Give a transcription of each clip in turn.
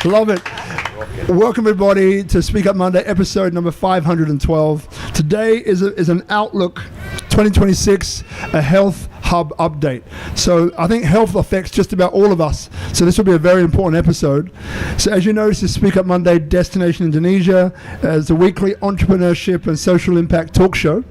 Love it. Welcome everybody to Speak Up Monday, episode number 512. Today is an Outlook 2026, a Health Hub update. So I think health affects just about all of us. So this will be a very important episode. So as you know, this is Speak Up Monday, Destination Indonesia, as a weekly entrepreneurship and social impact talk show.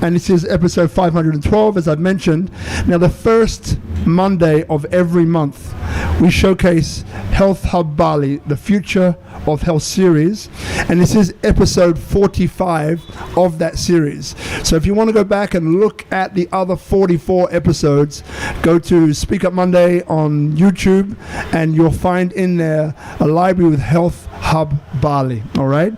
And this is episode 512, as I've mentioned. Now, the first Monday of every month, we showcase Health Hub Bali, the Future of Health series. And this is episode 45 of that series. So if you want to go back and look at the other 44 episodes, go to Speak Up Monday on YouTube, and you'll find in there a library with Health Hub Bali. All right.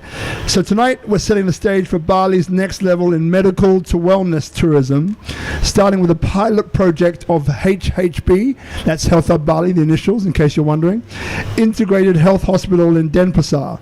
So tonight we're setting the stage for Bali's next level in medical to wellness tourism, starting with a pilot project of HHB. That's Health Hub Bali, the initials, in case you're wondering. Integrated Health Hospital in Denpasar.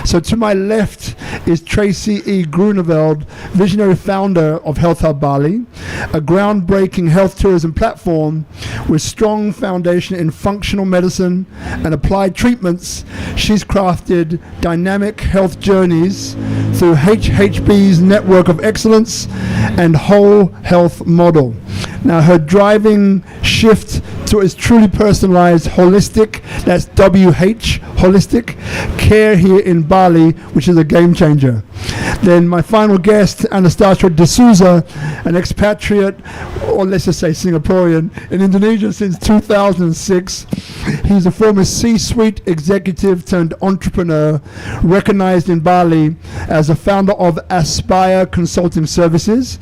So to my left is Tracey E Groeneveld, visionary founder of Health Hub Bali, a groundbreaking health tourism platform with strong foundation in functional medicine and applied treatments. She's crafted dynamic health journeys through HHB's network of excellence and whole health model. Now, her driving shift to its truly personalized holistic, that's WH, holistic care here in Bali, which is a game changer. Then my final guest, Anastasia De Souza, an expatriate, or let's just say Singaporean, in Indonesia since 2006. He's a former C-suite executive turned entrepreneur, recognized in Bali as a founder of Aspire Consulting Services.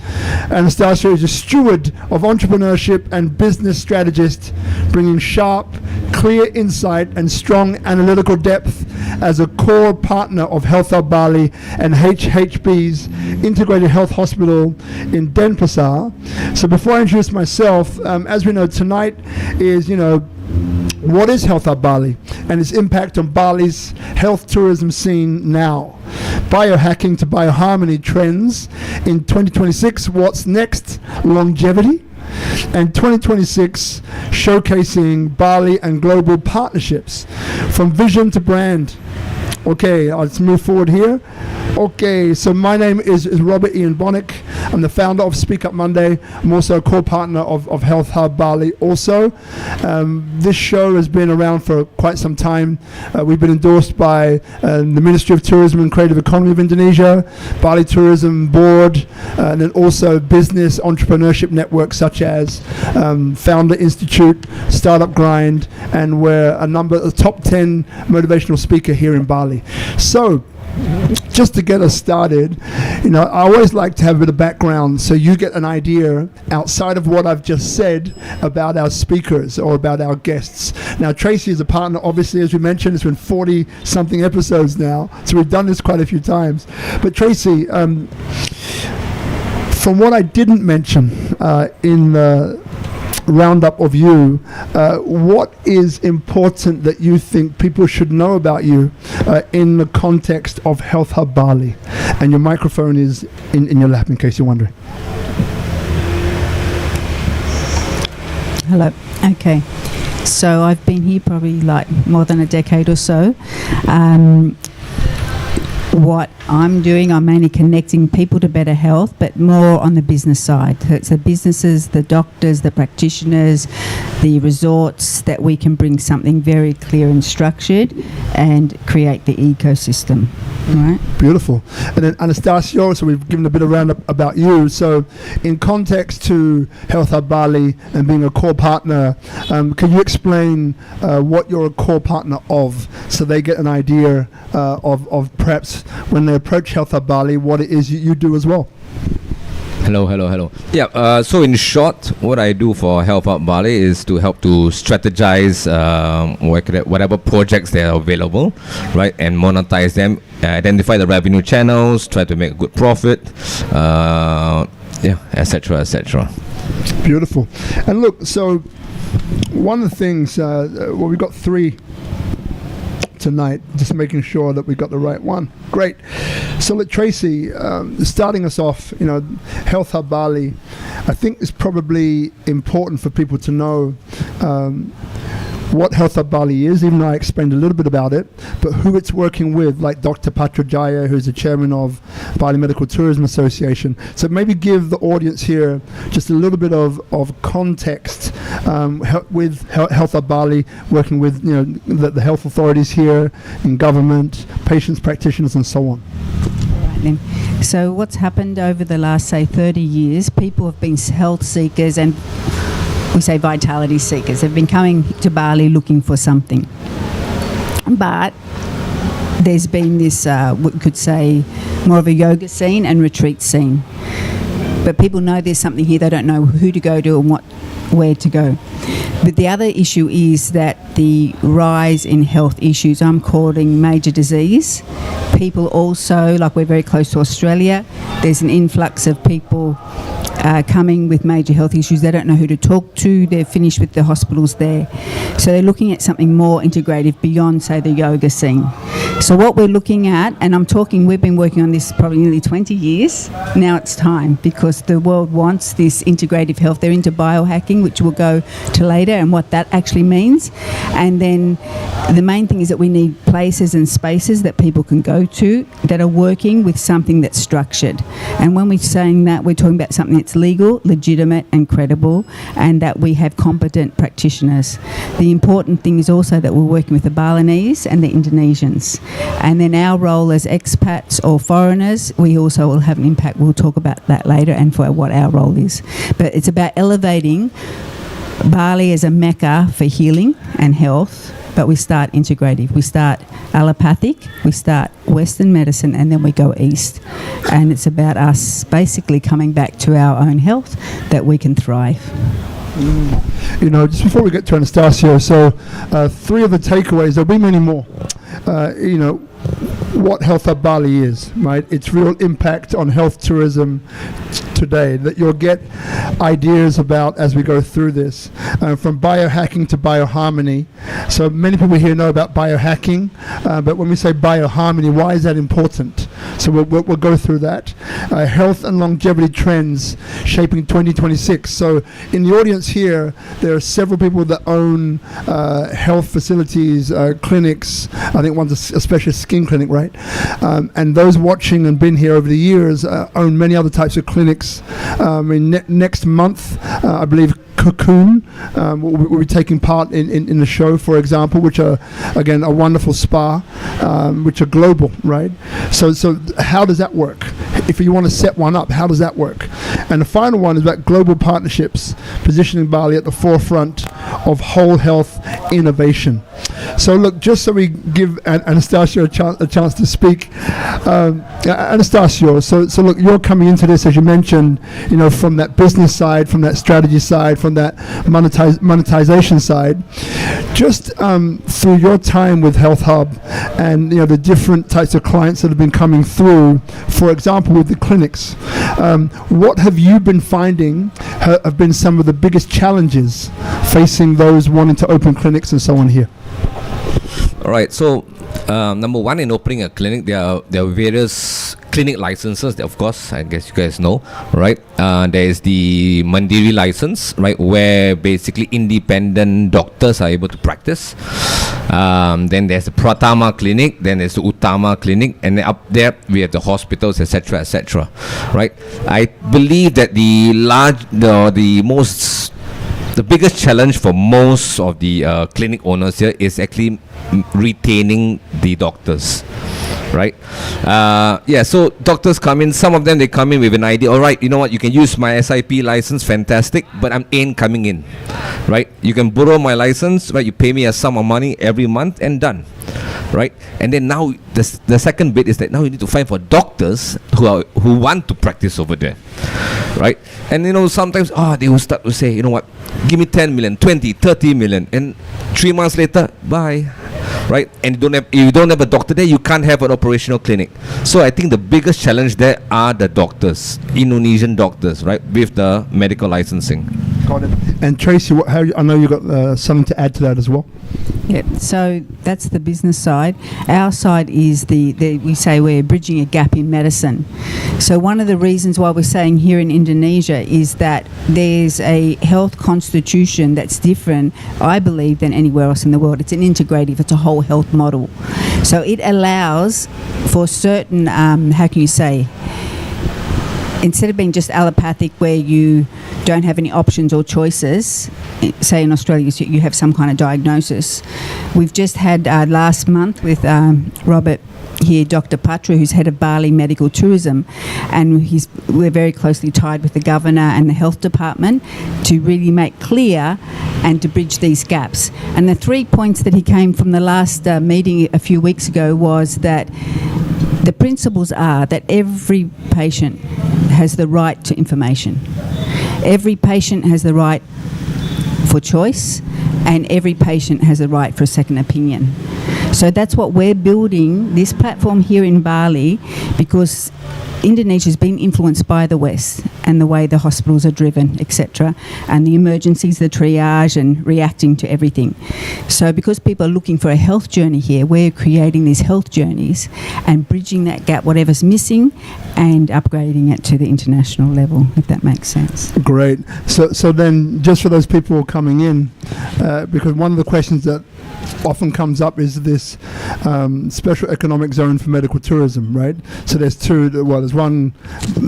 Anastasia is a steward of entrepreneurship and business strategist, bringing sharp, clear insight and strong analytical depth as a core partner of Health Hub Bali and HHB's Integrated Health Hospital in Denpasar. So before I introduce myself, as we know, tonight is, what is Health Hub Bali and its impact on Bali's health tourism scene now? Biohacking to bioharmony trends in 2026. What's next? Longevity. And 2026 showcasing Bali and global partnerships from vision to brand. Okay, let's move forward here. Okay, so my name is Robert Ian Bonnick. I'm the founder of Speak Up Monday. I'm also a core partner of Health Hub Bali also. This show has been around for quite some time. We've been endorsed by the Ministry of Tourism and Creative Economy of Indonesia, Bali Tourism Board, and then also business entrepreneurship networks such as Founder Institute, Startup Grind, and we're a top 10 motivational speaker here in Bali. So, just to get us started, I always like to have a bit of background so you get an idea outside of what I've just said about our speakers or about our guests. Now, Tracey is a partner, obviously, as we mentioned. It's been 40-something episodes now, so we've done this quite a few times. But Tracey, from what I didn't mention in the roundup of you, what is important that you think people should know about you in the context of Health Hub Bali? And your microphone is in your lap, in case you're wondering. Hello. Okay. So I've been here probably more than a decade or so. What I'm doing, I'm mainly connecting people to better health, but more on the business side. So it's the businesses, the doctors, the practitioners, the resorts, that we can bring something very clear and structured and create the ecosystem. Right. Beautiful. And then Anastasia, so we've given a bit of roundup about you. So in context to Health Hub Bali and being a core partner, can you explain what you're a core partner of so they get an idea of perhaps when they approach Health Hub Bali, what it is you do as well? Hello. Yeah, so in short, what I do for Health Hub Bali is to help to strategize whatever projects that are available, right, and monetize them, identify the revenue channels, try to make a good profit, etc. Beautiful. And look, so one of the things, we've got 3 tonight, just making sure that we got the right one. Great. So let Tracey, starting us off, Health Hub Bali, I think is probably important for people to know what Health Hub Bali is, even though I explained a little bit about it, but who it's working with, like Dr. Patrajaya, who's the chairman of Bali Medical Tourism Association. So maybe give the audience here just a little bit of context with Health Hub Bali, working with the health authorities here, in government, patients, practitioners, and so on. So what's happened over the last, say, 30 years, people have been health seekers and we say vitality seekers. They've been coming to Bali looking for something. But there's been this, we could say, more of a yoga scene and retreat scene. But people know there's something here, they don't know who to go to and where to go. But the other issue is that the rise in health issues, I'm calling major disease. People also, like we're very close to Australia, there's an influx of people coming with major health issues. They don't know who to talk to. They're finished with the hospitals there. So they're looking at something more integrative beyond, say, the yoga scene. So what we're looking at, and we've been working on this probably nearly 20 years. Now it's time, because the world wants this integrative health. They're into biohacking, which we'll go to later, and what that actually means. And then the main thing is that we need places and spaces that people can go to that are working with something that's structured. And when we're saying that, we're talking about something that's legal, legitimate and credible, and that we have competent practitioners. The important thing is also that we're working with the Balinese and the Indonesians. And then our role as expats or foreigners, we also will have an impact. We'll talk about that later and for what our role is. But it's about elevating Bali as a mecca for healing and health. But we start integrative. We start allopathic, we start Western medicine, and then we go east. And it's about us basically coming back to our own health, that we can thrive. Just before we get to Anastasio, so 3 of the takeaways, there'll be many more. What Health Hub Bali is, right? Its real impact on health tourism today, that you'll get ideas about as we go through this, from biohacking to bioharmony. So many people here know about biohacking, but when we say bioharmony, why is that important? So we'll go through that. Health and longevity trends shaping 2026. So in the audience here, there are several people that own health facilities, clinics. I think one's a specialist skin clinic, right? And those watching and been here over the years own many other types of clinics. Next month, I believe Cocoon will be taking part in the show, for example, which are, again, a wonderful spa, which are global, right? So how does that work? If you want to set one up, how does that work? And the final one is about global partnerships, positioning Bali at the forefront of whole health innovation. So look, just so we give Anastasio a chance to speak, Anastasio, so look, you're coming into this, as you mentioned, from that business side, from that strategy side, from that monetization side. Just through your time with Health Hub and the different types of clients that have been coming through, for example, with the clinics, what have you been finding have been some of the biggest challenges facing those wanting to open clinics and so on here? All right. So, number one, in opening a clinic, there are various clinic licenses that, of course, I guess you guys know, right? There is the Mandiri license, right, where basically independent doctors are able to practice. Then there's the Pratama clinic, then there's the Utama clinic, and then up there we have the hospitals, etc., etc. Right? I believe that the biggest challenge for most of the clinic owners here is actually retaining the doctors, right? So doctors come in, some of them, they come in with an idea, all right, you know what, you can use my SIP license, fantastic, but I ain't coming in, right? You can borrow my license, right? You pay me a sum of money every month and done, right? And then now the second bit is that now you need to find for doctors who want to practice over there, right? And sometimes they will start to say, you know what, give me 10 million, 20, 30 million, and 3 months later, bye, right? And you don't have a doctor there, you can't have an operational clinic. So I think the biggest challenge there are the doctors, Indonesian doctors, right, with the medical licensing. Got it. And Tracey, I know you've got something to add to that as well. Yeah, so that's the business side. Our side is we say we're bridging a gap in medicine. So one of the reasons why we're saying here in Indonesia is that there's a health constitution that's different, I believe, than anywhere else in the world. It's an integrative, it's a whole health model. So it allows for certain, instead of being just allopathic where you don't have any options or choices, say in Australia you have some kind of diagnosis. We've just had last month with Robert here, Dr. Patra, who's head of Bali Medical Tourism, and we're very closely tied with the governor and the health department to really make clear and to bridge these gaps. And the 3 points that he came from the last meeting a few weeks ago was that the principles are that every patient has the right to information. Every patient has the right for choice, and every patient has a right for a second opinion. So that's what we're building, this platform here in Bali, because Indonesia's been influenced by the West and the way the hospitals are driven, etc., and the emergencies, the triage, and reacting to everything. So because people are looking for a health journey here, we're creating these health journeys and bridging that gap, whatever's missing, and upgrading it to the international level, if that makes sense. Great. So then, just for those people coming in, because one of the questions that often comes up is this special economic zone for medical tourism, right? So there's two. Well, there's one,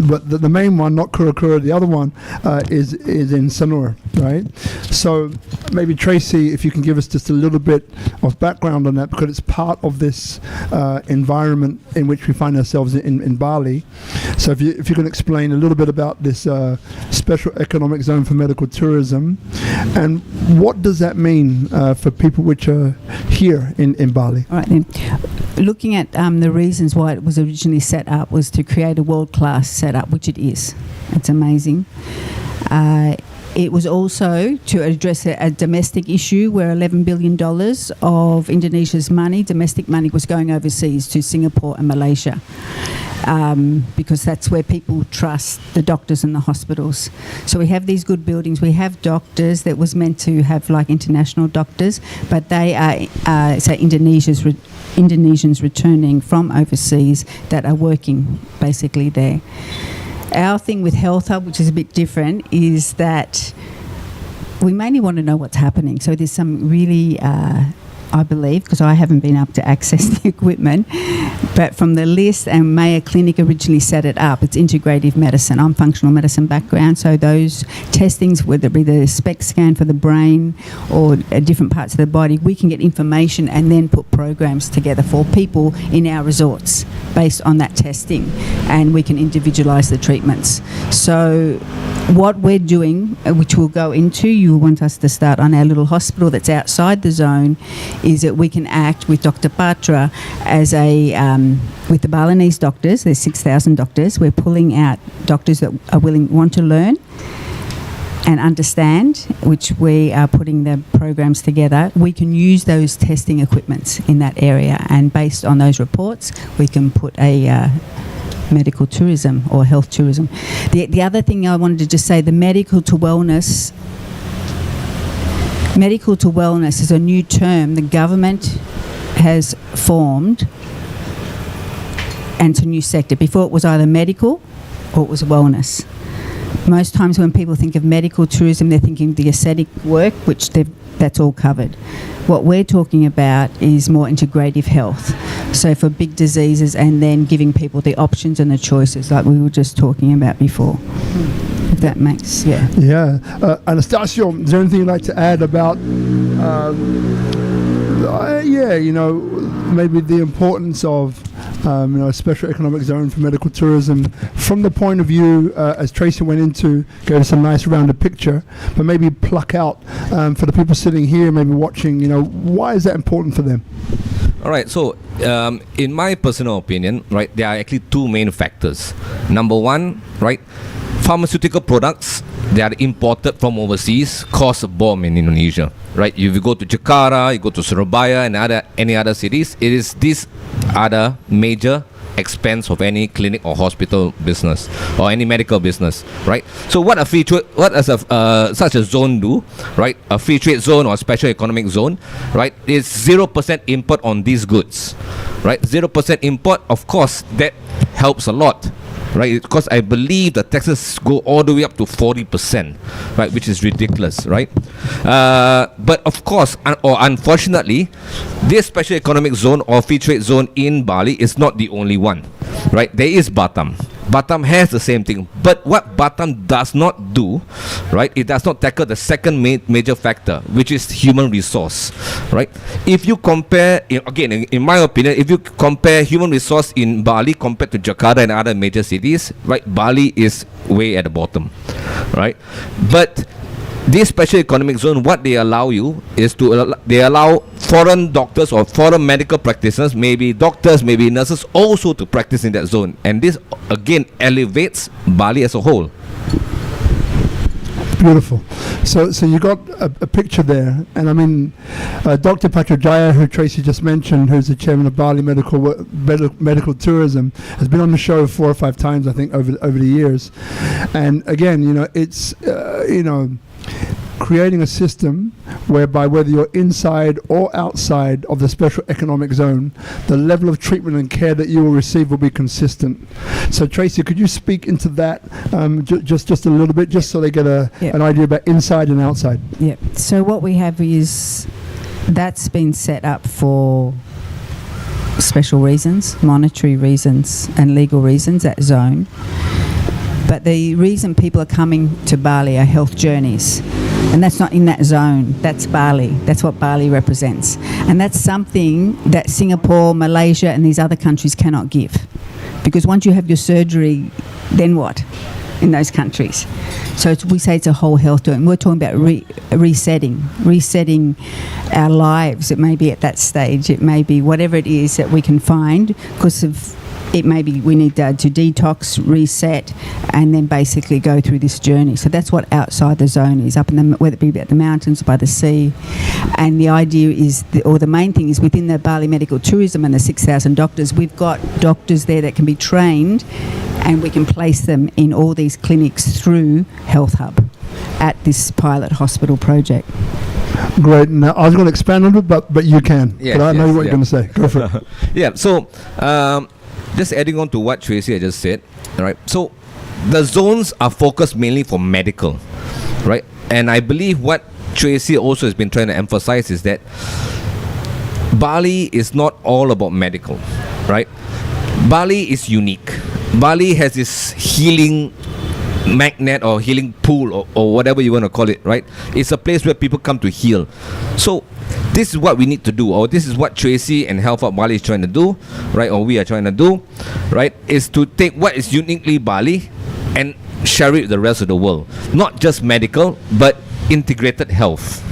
but the main one, not Curated, the other one is in Sanur, right? So maybe Tracey, if you can give us just a little bit of background on that, because it's part of this environment in which we find ourselves in Bali. So if you can explain a little bit about this special economic zone for medical tourism, and what does that mean for people which are here in Bali? All right then. Looking at the reasons why it was originally set up was to create a world-class setup, which it is. It's amazing. It was also to address a domestic issue where $11 billion of Indonesia's money, domestic money, was going overseas to Singapore and Malaysia. Because that's where people trust the doctors and the hospitals. So we have these good buildings. We have doctors that was meant to have like international doctors, but they are Indonesians returning from overseas that are working basically there. Our thing with Health Hub, which is a bit different, is that we mainly want to know what's happening. So there's some really I believe, because I haven't been able to access the equipment, but from the list, and Mayo Clinic originally set it up, it's integrative medicine. I'm functional medicine background, so those testings, whether it be the SPECT scan for the brain or different parts of the body, we can get information and then put programs together for people in our resorts based on that testing, and we can individualise the treatments. So what we're doing, which we'll go into, you want us to start on our little hospital that's outside the zone, is that we can act with Dr. Patra as with the Balinese doctors. There's 6,000 doctors. We're pulling out doctors that are want to learn and understand, which we are putting the programs together. We can use those testing equipments in that area, and based on those reports, we can put a medical tourism or health tourism. The other thing I wanted to just say, the medical to wellness is a new term the government has formed, and it's a new sector. Before it was either medical or it was wellness. Most times when people think of medical tourism, they're thinking the aesthetic work, which that's all covered. What we're talking about is more integrative health. So for big diseases, and then giving people the options and the choices like we were just talking about before. If that makes, yeah. Yeah. Anastasio, is there anything you'd like to add about, maybe the importance of, a special economic zone for medical tourism from the point of view, as Tracey went into, gave us a nice rounded picture, but maybe pluck out for the people sitting here, maybe watching, why is that important for them? All right, so in my personal opinion, right, there are actually two main factors. Number one, right, pharmaceutical products that are imported from overseas cost a bomb in Indonesia, right? If you go to Jakarta, you go to Surabaya and any other cities, it is these other major expense of any clinic or hospital business or any medical business, right? So what does such a zone do, right? A free trade zone or special economic zone, right, is 0% import on these goods, right? 0% import, of course, that helps a lot, right? Because I believe the taxes go all the way up to 40%, right? Which is ridiculous, right? But of course, or unfortunately, this special economic zone or free trade zone in Bali is not the only one, right? There is Batam. Batam has the same thing, but what Batam does not do, right, it does not tackle the second major factor, which is human resource, right? If you compare, again, in my opinion, if you compare human resource in Bali compared to Jakarta and other major cities, right, Bali is way at the bottom, right? But this special economic zone, what they allow you is they allow foreign doctors or foreign medical practitioners, maybe doctors, maybe nurses, also to practice in that zone, and this again elevates Bali as a whole. Beautiful. So you got a picture there, and I mean, Dr. Patrajaya, who Tracey just mentioned, who's the chairman of Bali Medical Tourism, has been on the show 4 or 5 times, I think, over the years. And again, it's creating a system whereby whether you're inside or outside of the special economic zone, the level of treatment and care that you will receive will be consistent. So Tracey, could you speak into that just a little bit, just so they get an idea about inside and outside? Yeah. So what we have is that's been set up for special reasons, monetary reasons and legal reasons, that zone. But the reason people are coming to Bali are health journeys. And that's not in that zone. That's Bali. That's what Bali represents. And that's something that Singapore, Malaysia and these other countries cannot give. Because once you have your surgery, then what in those countries? So we say it's a whole health journey. We're talking about resetting our lives. It may be at that stage. It may be whatever it is that we can find because of it may be we need to detox, reset, and then basically go through this journey. So that's what outside the zone is, up in the, whether it be at the mountains or by the sea. And the idea is, the main thing is within the Bali Medical Tourism and the 6,000 doctors, we've got doctors there that can be trained and we can place them in all these clinics through Health Hub at this pilot hospital project. Great. Now, I was going to expand on it, but you can. Yes, but I know what you're going to say. Go for it. Yeah, so just adding on to what Tracey had just said, right? So the zones are focused mainly for medical, right? And I believe what Tracey also has been trying to emphasize is that Bali is not all about medical, right? Bali is unique. Bali has this healing magnet or healing pool or whatever you want to call it, right? It's a place where people come to heal. So this is what we need to do, or this is what Tracey and Health Hub Bali is trying to do, right? Or we are trying to do, right? Is to take what is uniquely Bali and share it with the rest of the world. Not just medical, but integrated health.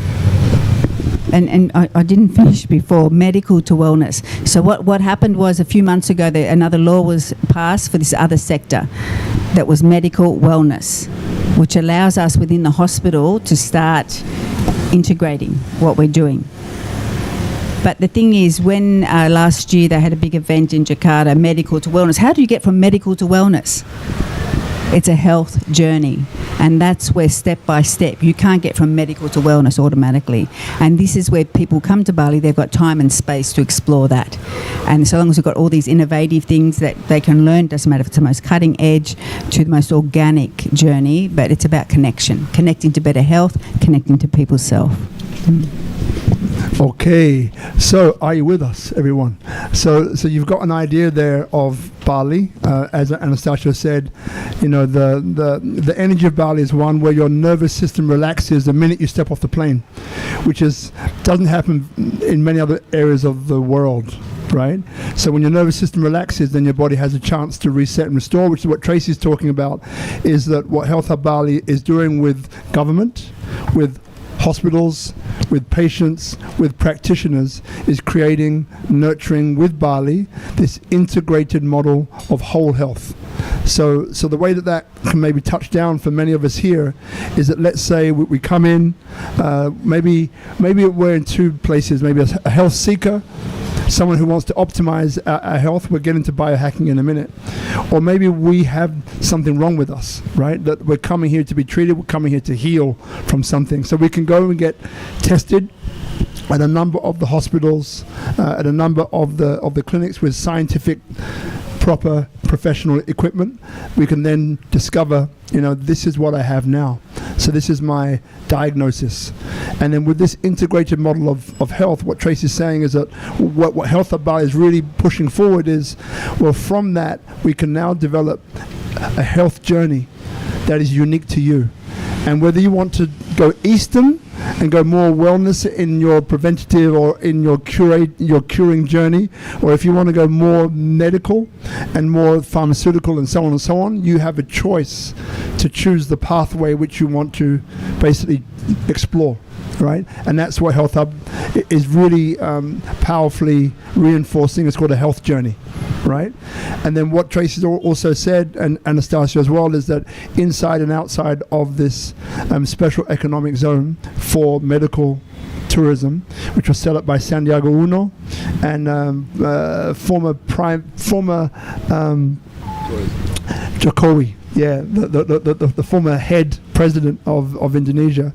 And I didn't finish before, medical to wellness. So what happened was a few months ago, another law was passed for this other sector that was medical wellness, which allows us within the hospital to start integrating what we're doing. But the thing is, when last year they had a big event in Jakarta, medical to wellness, how do you get from medical to wellness? It's a health journey, and that's where step by step you can't get from medical to wellness automatically. And this is where people come to Bali, they've got time and space to explore that. And so long as we've got all these innovative things that they can learn, doesn't matter if it's the most cutting edge to the most organic journey, but it's about connecting to better health, connecting to people's self. Okay, so are you with us, everyone? So you've got an idea there of Bali, as Anastasia said. You know, the energy of Bali is one where your nervous system relaxes the minute you step off the plane, which doesn't happen in many other areas of the world. Right? So when your nervous system relaxes, then your body has a chance to reset and restore, which is what Tracey's talking about, is that what Health Hub Bali is doing with government, with hospitals, with patients, with practitioners, is creating, nurturing with Bali this integrated model of whole health. So the way that can maybe touch down for many of us here is that, let's say we come in, maybe we're in two places, maybe a health seeker someone who wants to optimize our health. We'll get into biohacking in a minute. Or maybe we have something wrong with us, right? That we're coming here to be treated, we're coming here to heal from something. So we can go and get tested at a number of the hospitals, at a number of the clinics with scientific, proper professional equipment. We can then discover, this is what I have now. So this is my diagnosis. And then with this integrated model of health, what Tracey's saying is that what Health Hub Bali is really pushing forward is, well, from that, we can now develop a health journey that is unique to you. And whether you want to go Eastern and go more wellness in your preventative or in your curing journey, or if you want to go more medical and more pharmaceutical and so on, you have a choice to choose the pathway which you want to basically explore, right? And that's what Health Hub is really powerfully reinforcing. It's called a health journey, right? And then what Tracey's also said, and Anastasia as well, is that inside and outside of this special economic zone for medical tourism, which was set up by Santiago Uno and former Jokowi, the former head president of Indonesia.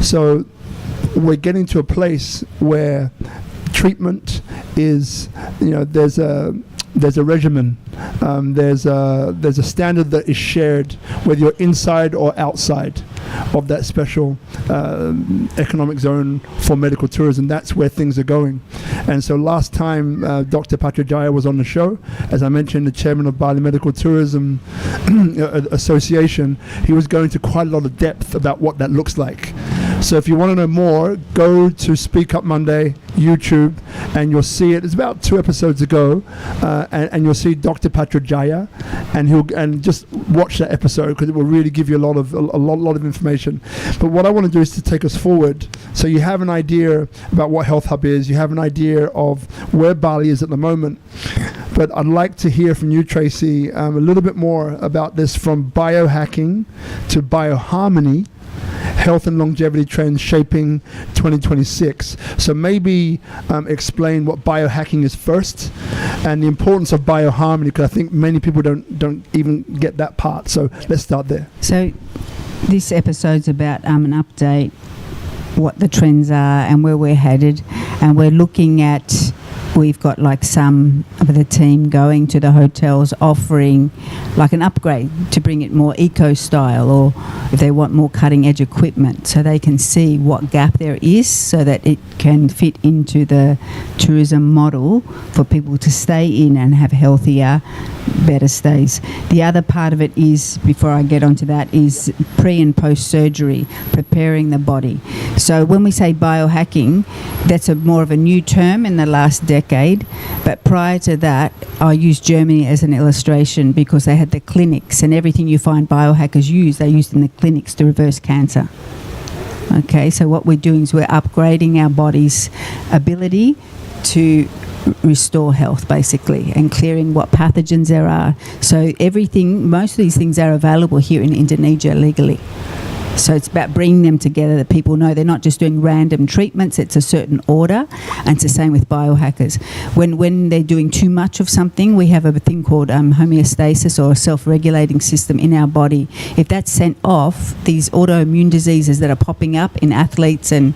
So we're getting to a place where treatment is, there's a regimen, there's a standard that is shared, whether you're inside or outside of that special economic zone for medical tourism. That's where things are going. And so last time Dr. Patrajaya was on the show, as I mentioned, the chairman of Bali Medical Tourism Association, he was going to quite a lot of depth about what that looks like. So if you want to know more, go to SpeakuP Monday YouTube, and you'll see it. It's about 2 episodes ago, and you'll see Dr. Patrajaya, and just watch that episode because it will really give you a lot of information. But what I want to do is to take us forward, so you have an idea about what Health Hub is. You have an idea of where Bali is at the moment. But I'd like to hear from you, Tracey, a little bit more about this, from biohacking to bioharmony, health and longevity trends shaping 2026. So maybe explain what biohacking is first, and the importance of bioharmony, because I think many people don't even get that part. So let's start there. So this episode's about an update, what the trends are and where we're headed, and we're looking at, we've got like some of the team going to the hotels offering like an upgrade to bring it more eco style, or if they want more cutting edge equipment, so they can see what gap there is so that it can fit into the tourism model for people to stay in and have healthier, better stays. The other part of it is, before I get onto that, is pre and post surgery, preparing the body. So when we say biohacking, that's more of a new term in the last decade, but prior to that, I use Germany as an illustration because they had the clinics, and everything you find biohackers use, they used in the clinics to reverse cancer. Okay, so what we're doing is we're upgrading our body's ability to restore health, basically, and clearing what pathogens there are. So most of these things are available here in Indonesia legally. So it's about bringing them together, that people know they're not just doing random treatments, it's a certain order, and it's the same with biohackers. When they're doing too much of something, we have a thing called homeostasis, or a self-regulating system in our body. If that's sent off, these autoimmune diseases that are popping up in athletes and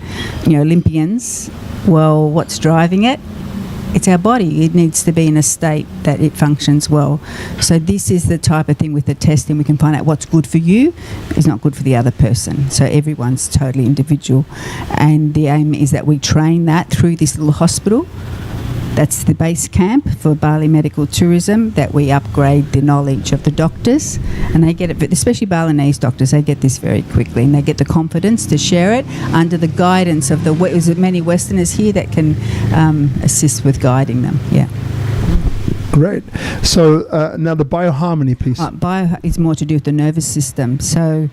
Olympians, well, what's driving it? It's our body. It needs to be in a state that it functions well. So this is the type of thing with the testing. We can find out what's good for you is not good for the other person. So everyone's totally individual. And the aim is that we train that through this little hospital. That's the base camp for Bali Medical Tourism, that we upgrade the knowledge of the doctors, and they get it, especially Balinese doctors, they get this very quickly, and they get the confidence to share it under the guidance of many Westerners here that can assist with guiding them. Yeah. Great. So now the bioharmony piece. Bio is more to do with the nervous system. So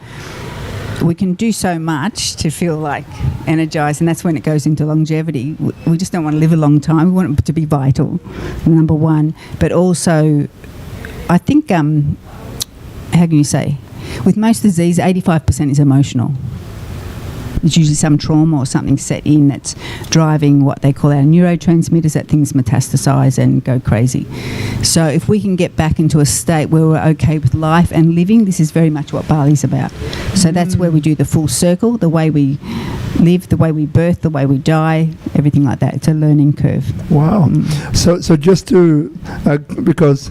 we can do so much to feel like energized, and that's when it goes into longevity. We just don't want to live a long time. We want it to be vital, number one. But also, I think, how can you say, with most disease, 85% is emotional. There's usually some trauma or something set in that's driving what they call our neurotransmitters, that things metastasize and go crazy. So if we can get back into a state where we're okay with life and living, this is very much what Bali's about. So that's where we do the full circle, the way we live, the way we birth, the way we die, everything like that. It's a learning curve. Wow. So just to, because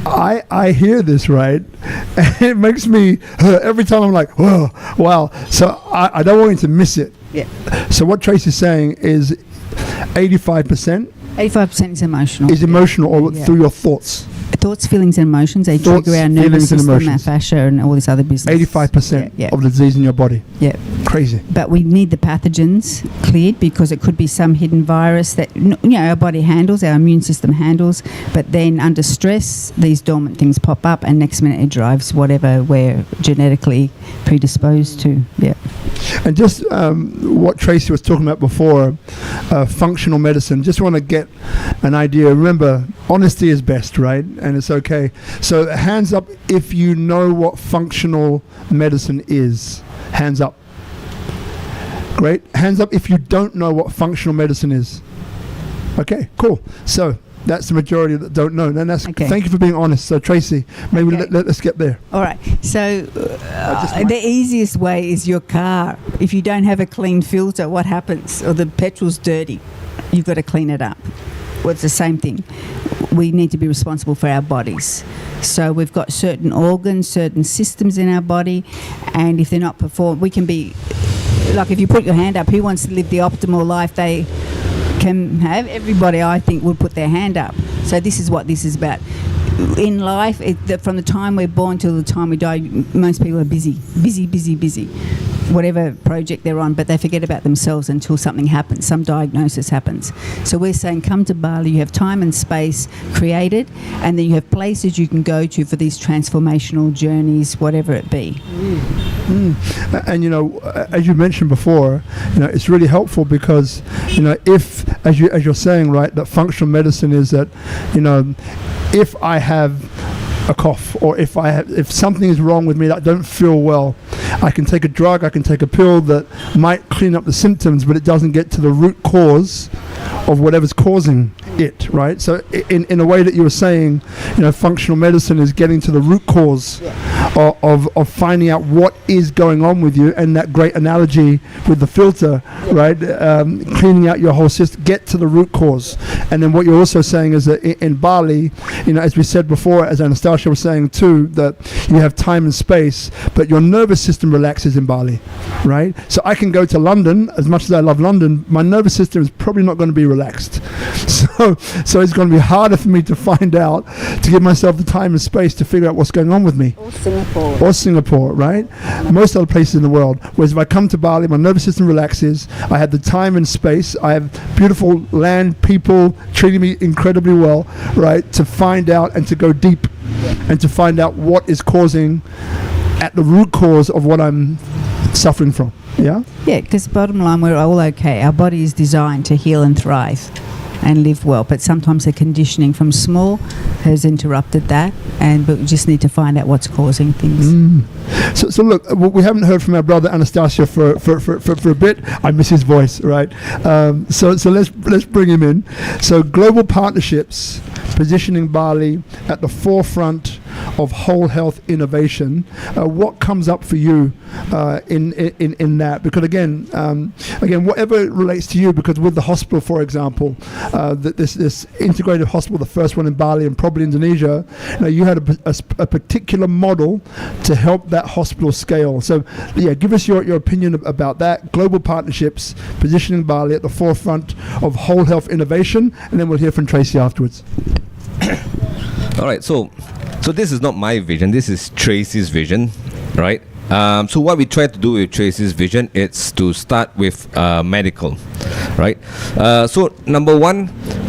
I hear this, right? And it makes me, every time I'm like, whoa, wow. So I don't want you to miss it. Yeah. So what Tracey's saying is 85% 85% is emotional. is emotional or through your thoughts. Thoughts, feelings, and emotions. They Thoughts, trigger our nervous feelings, and system, our emotions. fascia, and all this other business. 85% of the disease in your body. Yeah. Crazy. But we need the pathogens cleared because it could be some hidden virus that our body handles, our immune system handles. But then under stress, these dormant things pop up, and next minute it drives whatever we're genetically predisposed to. Yeah. And just what Tracey was talking about before, functional medicine. Just want to get an idea. Remember, honesty is best, right? And it's okay. So hands up if you know what functional medicine is. Hands up. Great. Hands up if you don't know what functional medicine is. Okay, cool. So that's the majority that don't know. And that's Okay. Thank you for being honest. So Tracey, maybe Okay. let's get there. All right. So the easiest way is your car. If you don't have a clean filter, what happens? Or the petrol's dirty. You've got to clean it up. Well, it's the same thing. We need to be responsible for our bodies. So we've got certain organs, certain systems in our body, and if they're not performed, we can be, like if you put your hand up, who wants to live the optimal life they can have? Everybody, I think, would put their hand up. So this is what this is about. In life, from the time we're born till the time we die, most people are busy, whatever project they're on, but they forget about themselves until something happens, some diagnosis happens. So we're saying, come to Bali, you have time and space created, and then you have places you can go to for these transformational journeys, whatever it be. And as you mentioned before, it's really helpful because if as you're saying, right, that functional medicine is that if I have a cough or if something is wrong with me that I don't feel well, I can take a drug, I can take a pill that might clean up the symptoms, but it doesn't get to the root cause of whatever's causing it, right? So in a way that you were saying, functional medicine is getting to the root cause of finding out what is going on with you, and that great analogy with the filter, right? Cleaning out your whole system, get to the root cause. And then what you're also saying is that in Bali, as we said before, as Anastasia was saying too, that you have time and space, but your nervous system relaxes in Bali, right? So I can go to London, as much as I love London, my nervous system is probably not going to be relaxed. So it's going to be harder for me to find out, to give myself the time and space to figure out what's going on with me. Or Singapore, right? Most other places in the world. Whereas if I come to Bali, my nervous system relaxes, I have the time and space, I have beautiful land, people treating me incredibly well, right? To find out and to go deep and to find out what is causing, at the root cause of what I'm suffering from. Yeah? Yeah, because bottom line, we're all okay. Our body is designed to heal and thrive and live well, but sometimes the conditioning from small has interrupted that, but we just need to find out what's causing things. So look, we haven't heard from our brother Anastasia for a bit. I miss his voice, right? So let's bring him in. So global partnerships, positioning Bali at the forefront of whole health innovation. What comes up for you in that? Because again, whatever relates to you, because with the hospital, for example, this integrated hospital, the first one in Bali and probably Indonesia, you had a particular model to help that hospital scale. So yeah, give us your opinion about that. Global partnerships, positioning Bali at the forefront of whole health innovation, and then we'll hear from Tracey afterwards. All right, so this is not my vision, this is Tracey's vision, right? So what we try to do with Tracey's vision is to start with medical, right? So number one,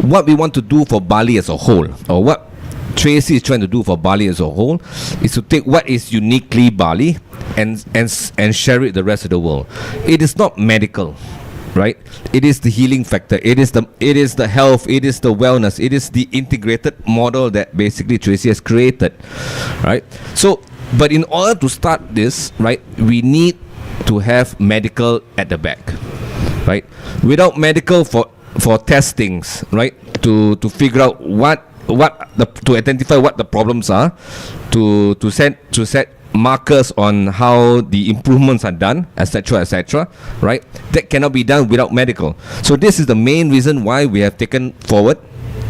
what we want to do for Bali as a whole, or what Tracey is trying to do for Bali as a whole, is to take what is uniquely Bali and share it with the rest of the world. It is not medical, right? It is the healing factor. It is the health. It is the wellness. It is the integrated model that basically Tracey has created, right? So, but in order to start this, right, we need to have medical at the back, right? Without medical for testings, right? To figure out to identify what the problems are, to set markers on how the improvements are done, etc., right? That cannot be done without medical. So this is the main reason why we have taken forward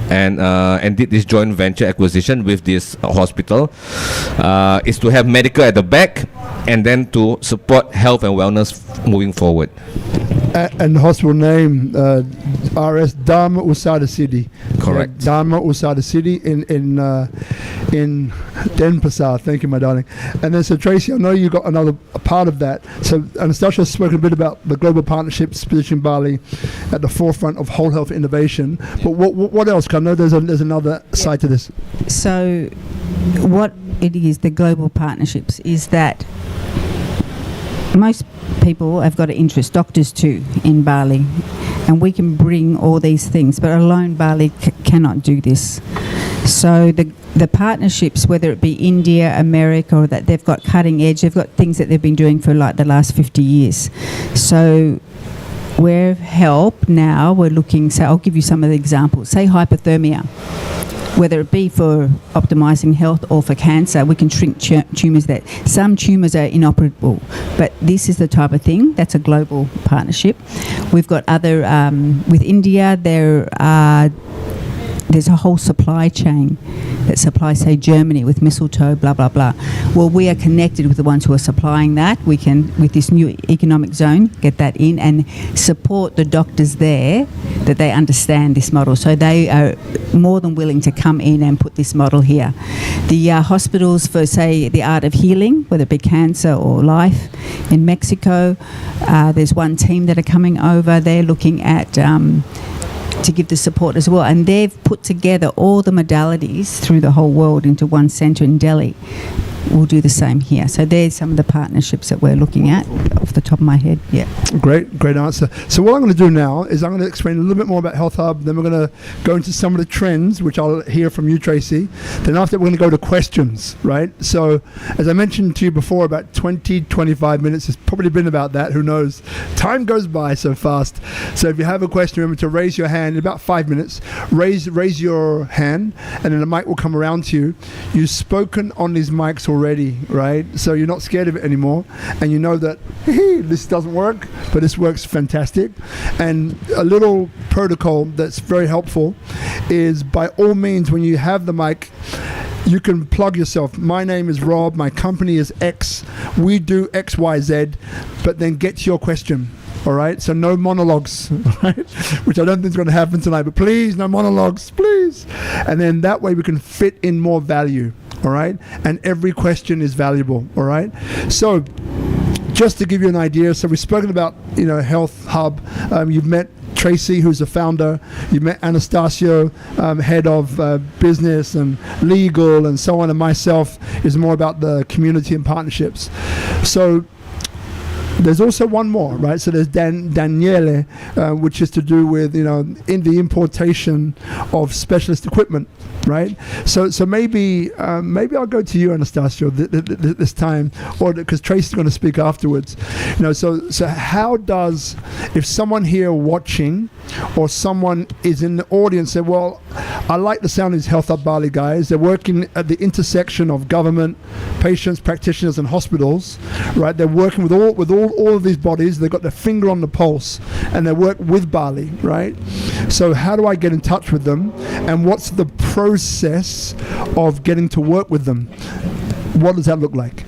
and did this joint venture acquisition with this hospital, is to have medical at the back and then to support health and wellness moving forward. And the hospital name, RS Dharma Usada City. Correct. Dharma Usada City in Denpasar. Thank you, my darling. And then, so Tracey, I know you got another part of that. So Anastasia spoke a bit about the global partnerships positioning Bali at the forefront of whole health innovation. But what else? I know there's another side to this. So what it is, the global partnerships, is that most people have got an interest, doctors too, in Bali, and we can bring all these things, but alone Bali cannot do this. So the partnerships, whether it be India, America, or that they've got cutting edge, they've got things that they've been doing for like the last 50 years. So we're help now, we're looking, so I'll give you some of the examples. Say hypothermia. Whether it be for optimising health or for cancer, we can shrink tumours. That some tumours are inoperable, but this is the type of thing that's a global partnership. We've got other with India. There's a whole supply chain that supplies, say, Germany with mistletoe, blah, blah, blah. Well, we are connected with the ones who are supplying that. We can, with this new economic zone, get that in and support the doctors there that they understand this model. So they are more than willing to come in and put this model here. The hospitals for, say, the art of healing, whether it be cancer or life, in Mexico, there's one team that are coming over. They're looking at to give the support as well, and they've put together all the modalities through the whole world into one centre in Delhi. We'll do the same here. So there's some of the partnerships that we're looking at off the top of my head. Yeah. Great answer. So what I'm going to do now is I'm going to explain a little bit more about Health Hub. Then we're going to go into some of the trends, which I'll hear from you, Tracey. Then after we're going to go to questions, right? So as I mentioned to you before, about 20-25 minutes. It's probably been about that. Who knows? Time goes by so fast. So if you have a question, remember to raise your hand in about 5 minutes. Raise your hand, and then the mic will come around to you. You've spoken on these mics already, right? So you're not scared of it anymore, and you know that this doesn't work, but this works fantastic. And a little protocol that's very helpful is, by all means, when you have the mic, you can plug yourself. My name is Rob, my company is X, we do XYZ, but then get to your question. All right, so no monologues, right? Which I don't think is going to happen tonight, but please, no monologues, please. And then that way we can fit in more value, all right? And every question is valuable, all right? So just to give you an idea, so we've spoken about, Health Hub. You've met Tracey, who's the founder. You've met Anastasio, head of business and legal and so on, and myself is more about the community and partnerships. So there's also one more, right? So there's Daniele, which is to do with, in the importation of specialist equipment, right? So maybe I'll go to you, Anastasio, this time, or because Tracey's going to speak afterwards. So how does, if someone here watching or someone is in the audience say, well, I like the sound of these Health Hub Bali guys. They're working at the intersection of government, patients, practitioners, and hospitals, right? They're working with all of these bodies. They've got their finger on the pulse, and they work with Bali, right? So how do I get in touch with them, and what's the process of getting to work with them? What does that look like?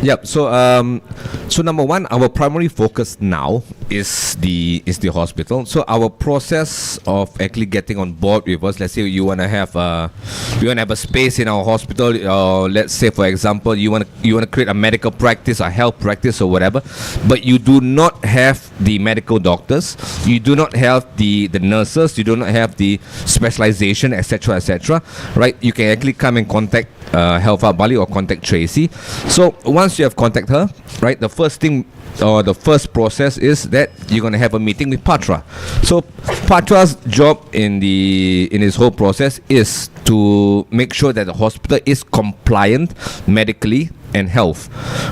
Yep. So number one, our primary focus now is the hospital. So our process of actually getting on board with us, let's say you want to have a space in our hospital, or let's say, for example, you want to create a medical practice, a health practice, or whatever, but you do not have the medical doctors, you do not have the nurses, you do not have the specialization, etc., right? You can actually come and contact Health Hub Bali or contact Tracey. So once once you have contacted her, right, the first thing or the first process is that you're going to have a meeting with Patra. So Patra's job in his whole process is to make sure that the hospital is compliant medically and health,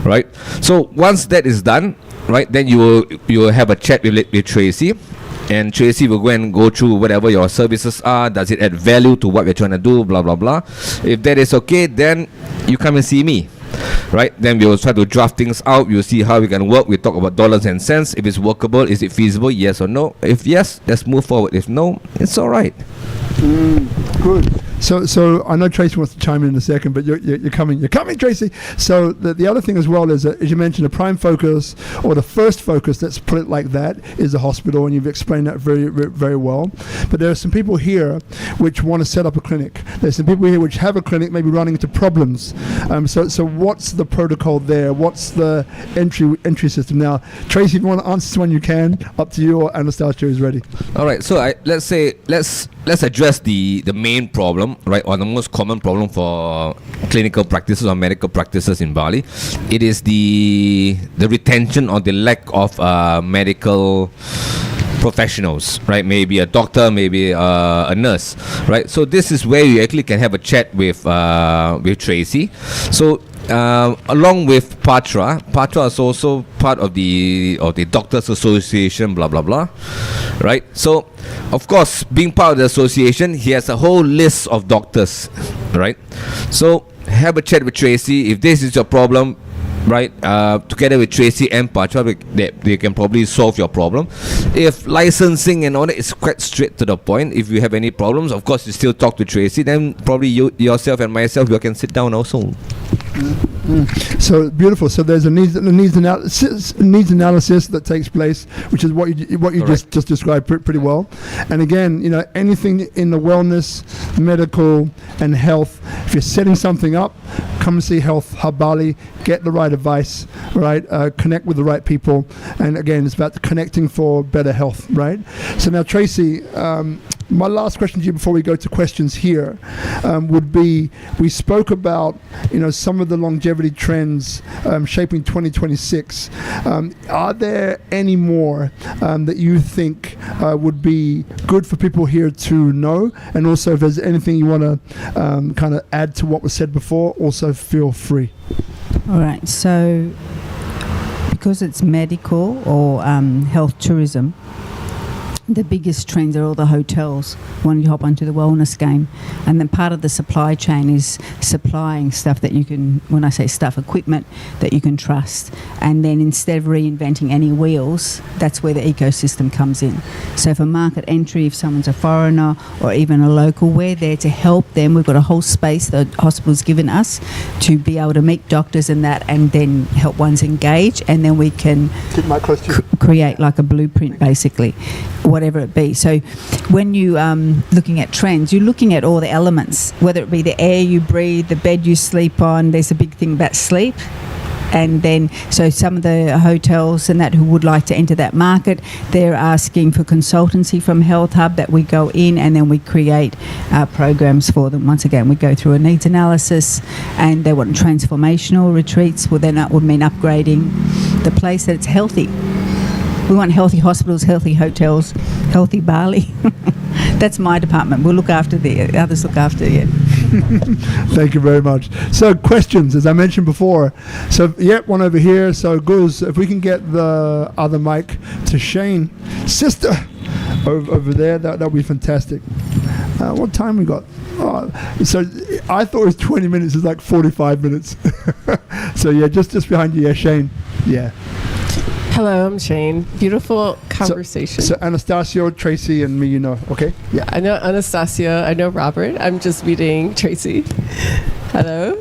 right? So once that is done, right, then you will have a chat with Tracey. And Tracey will go through whatever your services are. Does it add value to what we're trying to do? Blah, blah, blah. If that is okay, then you come and see me. Right? Then we will try to draft things out. We'll see how we can work. We talk about dollars and cents. If it's workable, is it feasible? Yes or no? If yes, let's move forward. If no, it's all right. Good. So I know Tracey wants to chime in a second, but you're coming, Tracey. So the other thing as well is, as you mentioned, the prime focus, or the first focus, let's put it like that, is the hospital, and you've explained that very, very well. But there are some people here which want to set up a clinic. There's some people here which have a clinic, maybe running into problems. So what's the protocol there? What's the entry system? Now, Tracey, if you want to answer this one, you can. Up to you, or Anastasia is ready. All right. So let's address the main problem, right, or the most common problem for clinical practices or medical practices in Bali. It is the retention or the lack of medical professionals, right? Maybe a doctor, maybe a nurse, right? So this is where you actually can have a chat with Tracey. So along with Patra is also part of the Doctors Association, blah blah blah, right? So of course, being part of the association, he has a whole list of doctors, right? So have a chat with Tracey. If this is your problem, right, together with Tracey and Patra, they can probably solve your problem. If licensing and all that is quite straight to the point, if you have any problems, of course you still talk to Tracey, then probably yourself and myself, we can sit down also. So beautiful. So there's a needs analysis that takes place, which is what you just described pretty well. And again, anything in the wellness, medical, and health. If you're setting something up, come and see Health Hub Bali. Get the right advice, right? Connect with the right people. And again, it's about connecting for better health, right? So now, Tracey, my last question to you before we go to questions here would be, we spoke about some of the longevity trends shaping 2026. Are there any more that you think would be good for people here to know? And also, if there's anything you want to kind of add to what was said before, also feel free. All right. So because it's medical or health tourism, the biggest trends are all the hotels wanting to hop onto the wellness game. And then part of the supply chain is supplying stuff that you can, when I say stuff, equipment that you can trust. And then instead of reinventing any wheels, that's where the ecosystem comes in. So for market entry, if someone's a foreigner or even a local, we're there to help them. We've got a whole space the hospital's given us to be able to meet doctors and that, and then help ones engage. And then we can create like a blueprint, basically, whatever it be. So when you looking at trends, you're looking at all the elements, whether it be the air you breathe, the bed you sleep on. There's a big thing about sleep. And then, so some of the hotels and that who would like to enter that market, they're asking for consultancy from Health Hub, that we go in and then we create programs for them. Once again, we go through a needs analysis, and they want transformational retreats. Well, then that would mean upgrading the place that it's healthy. We want healthy hospitals, healthy hotels, healthy Bali. That's my department. We'll look after the others. Look after you. Thank you very much. So questions, as I mentioned before. So one over here. So Guz, if we can get the other mic to Shane, sister, over there, that would be fantastic. What time we got? So I thought it was 20 minutes. It's like 45 minutes. So just behind you, Shane. Yeah. Hello, I'm Shane. Beautiful conversation. So Anastasia, Tracey, and me, okay? Yeah. I know Anastasia. I know Robert. I'm just meeting Tracey. Hello.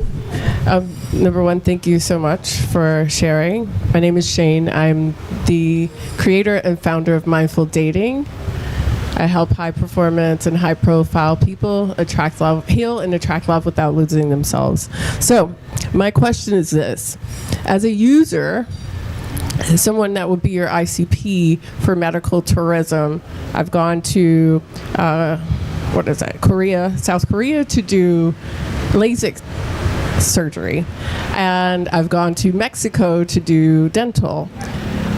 Number one, thank you so much for sharing. My name is Shane. I'm the creator and founder of Mindful Dating. I help high performance and high profile people attract love, heal and attract love without losing themselves. So my question is this. As a user, someone that would be your ICP for medical tourism, I've gone to, South Korea to do LASIK surgery. And I've gone to Mexico to do dental.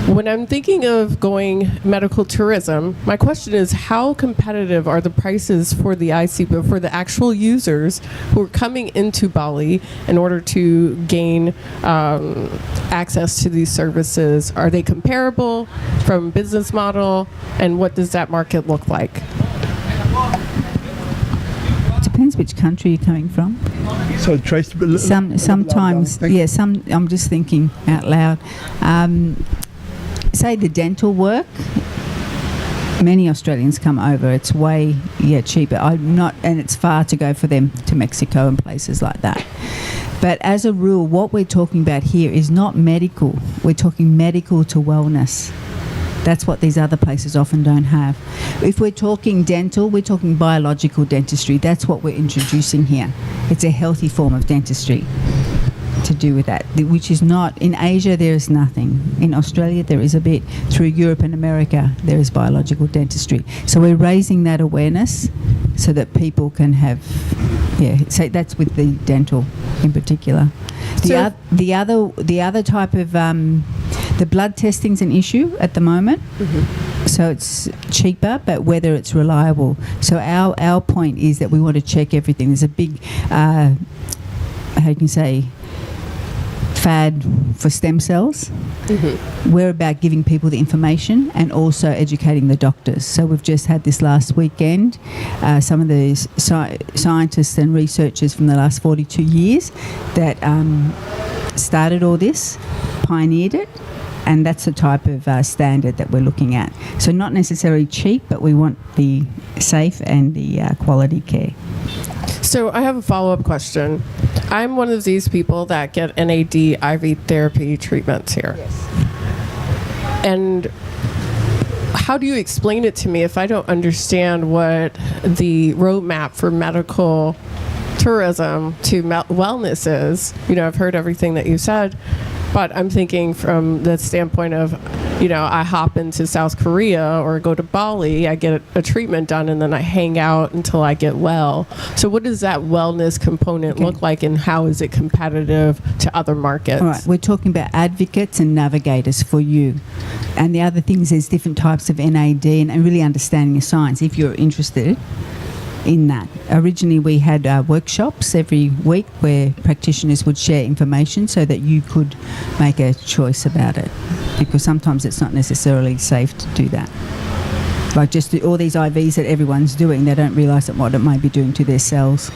When I'm thinking of going medical tourism, my question is, how competitive are the prices for the ICPA for the actual users who are coming into Bali in order to gain access to these services? Are they comparable from business model, and what does that market look like? Depends which country you're coming from. So Trace, Sometimes, I'm just thinking out loud. Say the dental work, many Australians come over. It's way cheaper. And it's far to go for them to Mexico and places like that. But as a rule, what we're talking about here is not medical. We're talking medical to wellness. That's what these other places often don't have. If we're talking dental, we're talking biological dentistry. That's what we're introducing here. It's a healthy form of dentistry to do with that, which is not in Asia. There is nothing. In Australia there is a bit. Through Europe and America there is biological dentistry. So we're raising that awareness so that people can have so that's with the dental in particular. The other type of the blood testing's an issue at the moment. So it's cheaper, but whether it's reliable. So our point is that we want to check everything. There's a big how you can say fad for stem cells. We're about giving people the information and also educating the doctors. So we've just had this last weekend. Some of the scientists and researchers from the last 42 years that started all this, pioneered it, and that's the type of standard that we're looking at. So not necessarily cheap, but we want the safe and the quality care. So I have a follow-up question. I'm one of these people that get NAD IV therapy treatments here. Yes. And how do you explain it to me if I don't understand what the roadmap for medical tourism to wellness is? I've heard everything that you said, but I'm thinking from the standpoint of, I hop into South Korea or go to Bali, I get a treatment done, and then I hang out until I get well. So what does that wellness component look like, and how is it competitive to other markets? All right, we're talking about advocates and navigators for you. And the other things, there's different types of NAD and really understanding the science if you're interested in that. Originally we had workshops every week where practitioners would share information so that you could make a choice about it, because sometimes it's not necessarily safe to do that. Like just all these IVs that everyone's doing, they don't realise what it might be doing to their cells.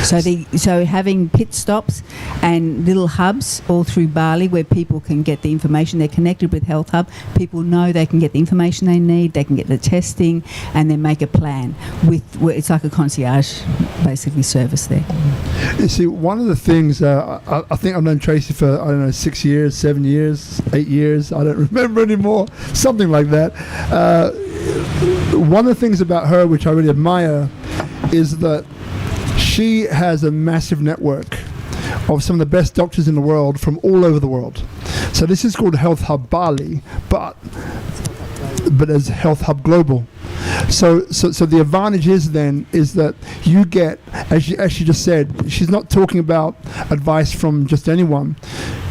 So having pit stops and little hubs all through Bali where people can get the information. They're connected with Health Hub. People know they can get the information they need. They can get the testing and then make a plan. It's like a concierge, basically, service there. You see, one of the things, I think I've known Tracey for, 6 years, 7 years, 8 years. I don't remember anymore. Something like that. One of the things about her, which I really admire, is that she has a massive network of some of the best doctors in the world from all over the world. So this is called Health Hub Bali, but as Health Hub Global. So the advantage is that you get, as she just said, she's not talking about advice from just anyone.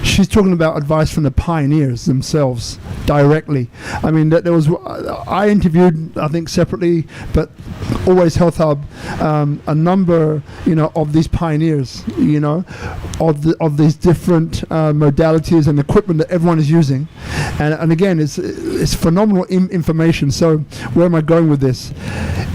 She's talking about advice from the pioneers themselves directly. I mean, I interviewed, I think separately, but always Health Hub, a number, of these pioneers, of these different modalities and equipment that everyone is using, and again, it's phenomenal information. So where am I going with this?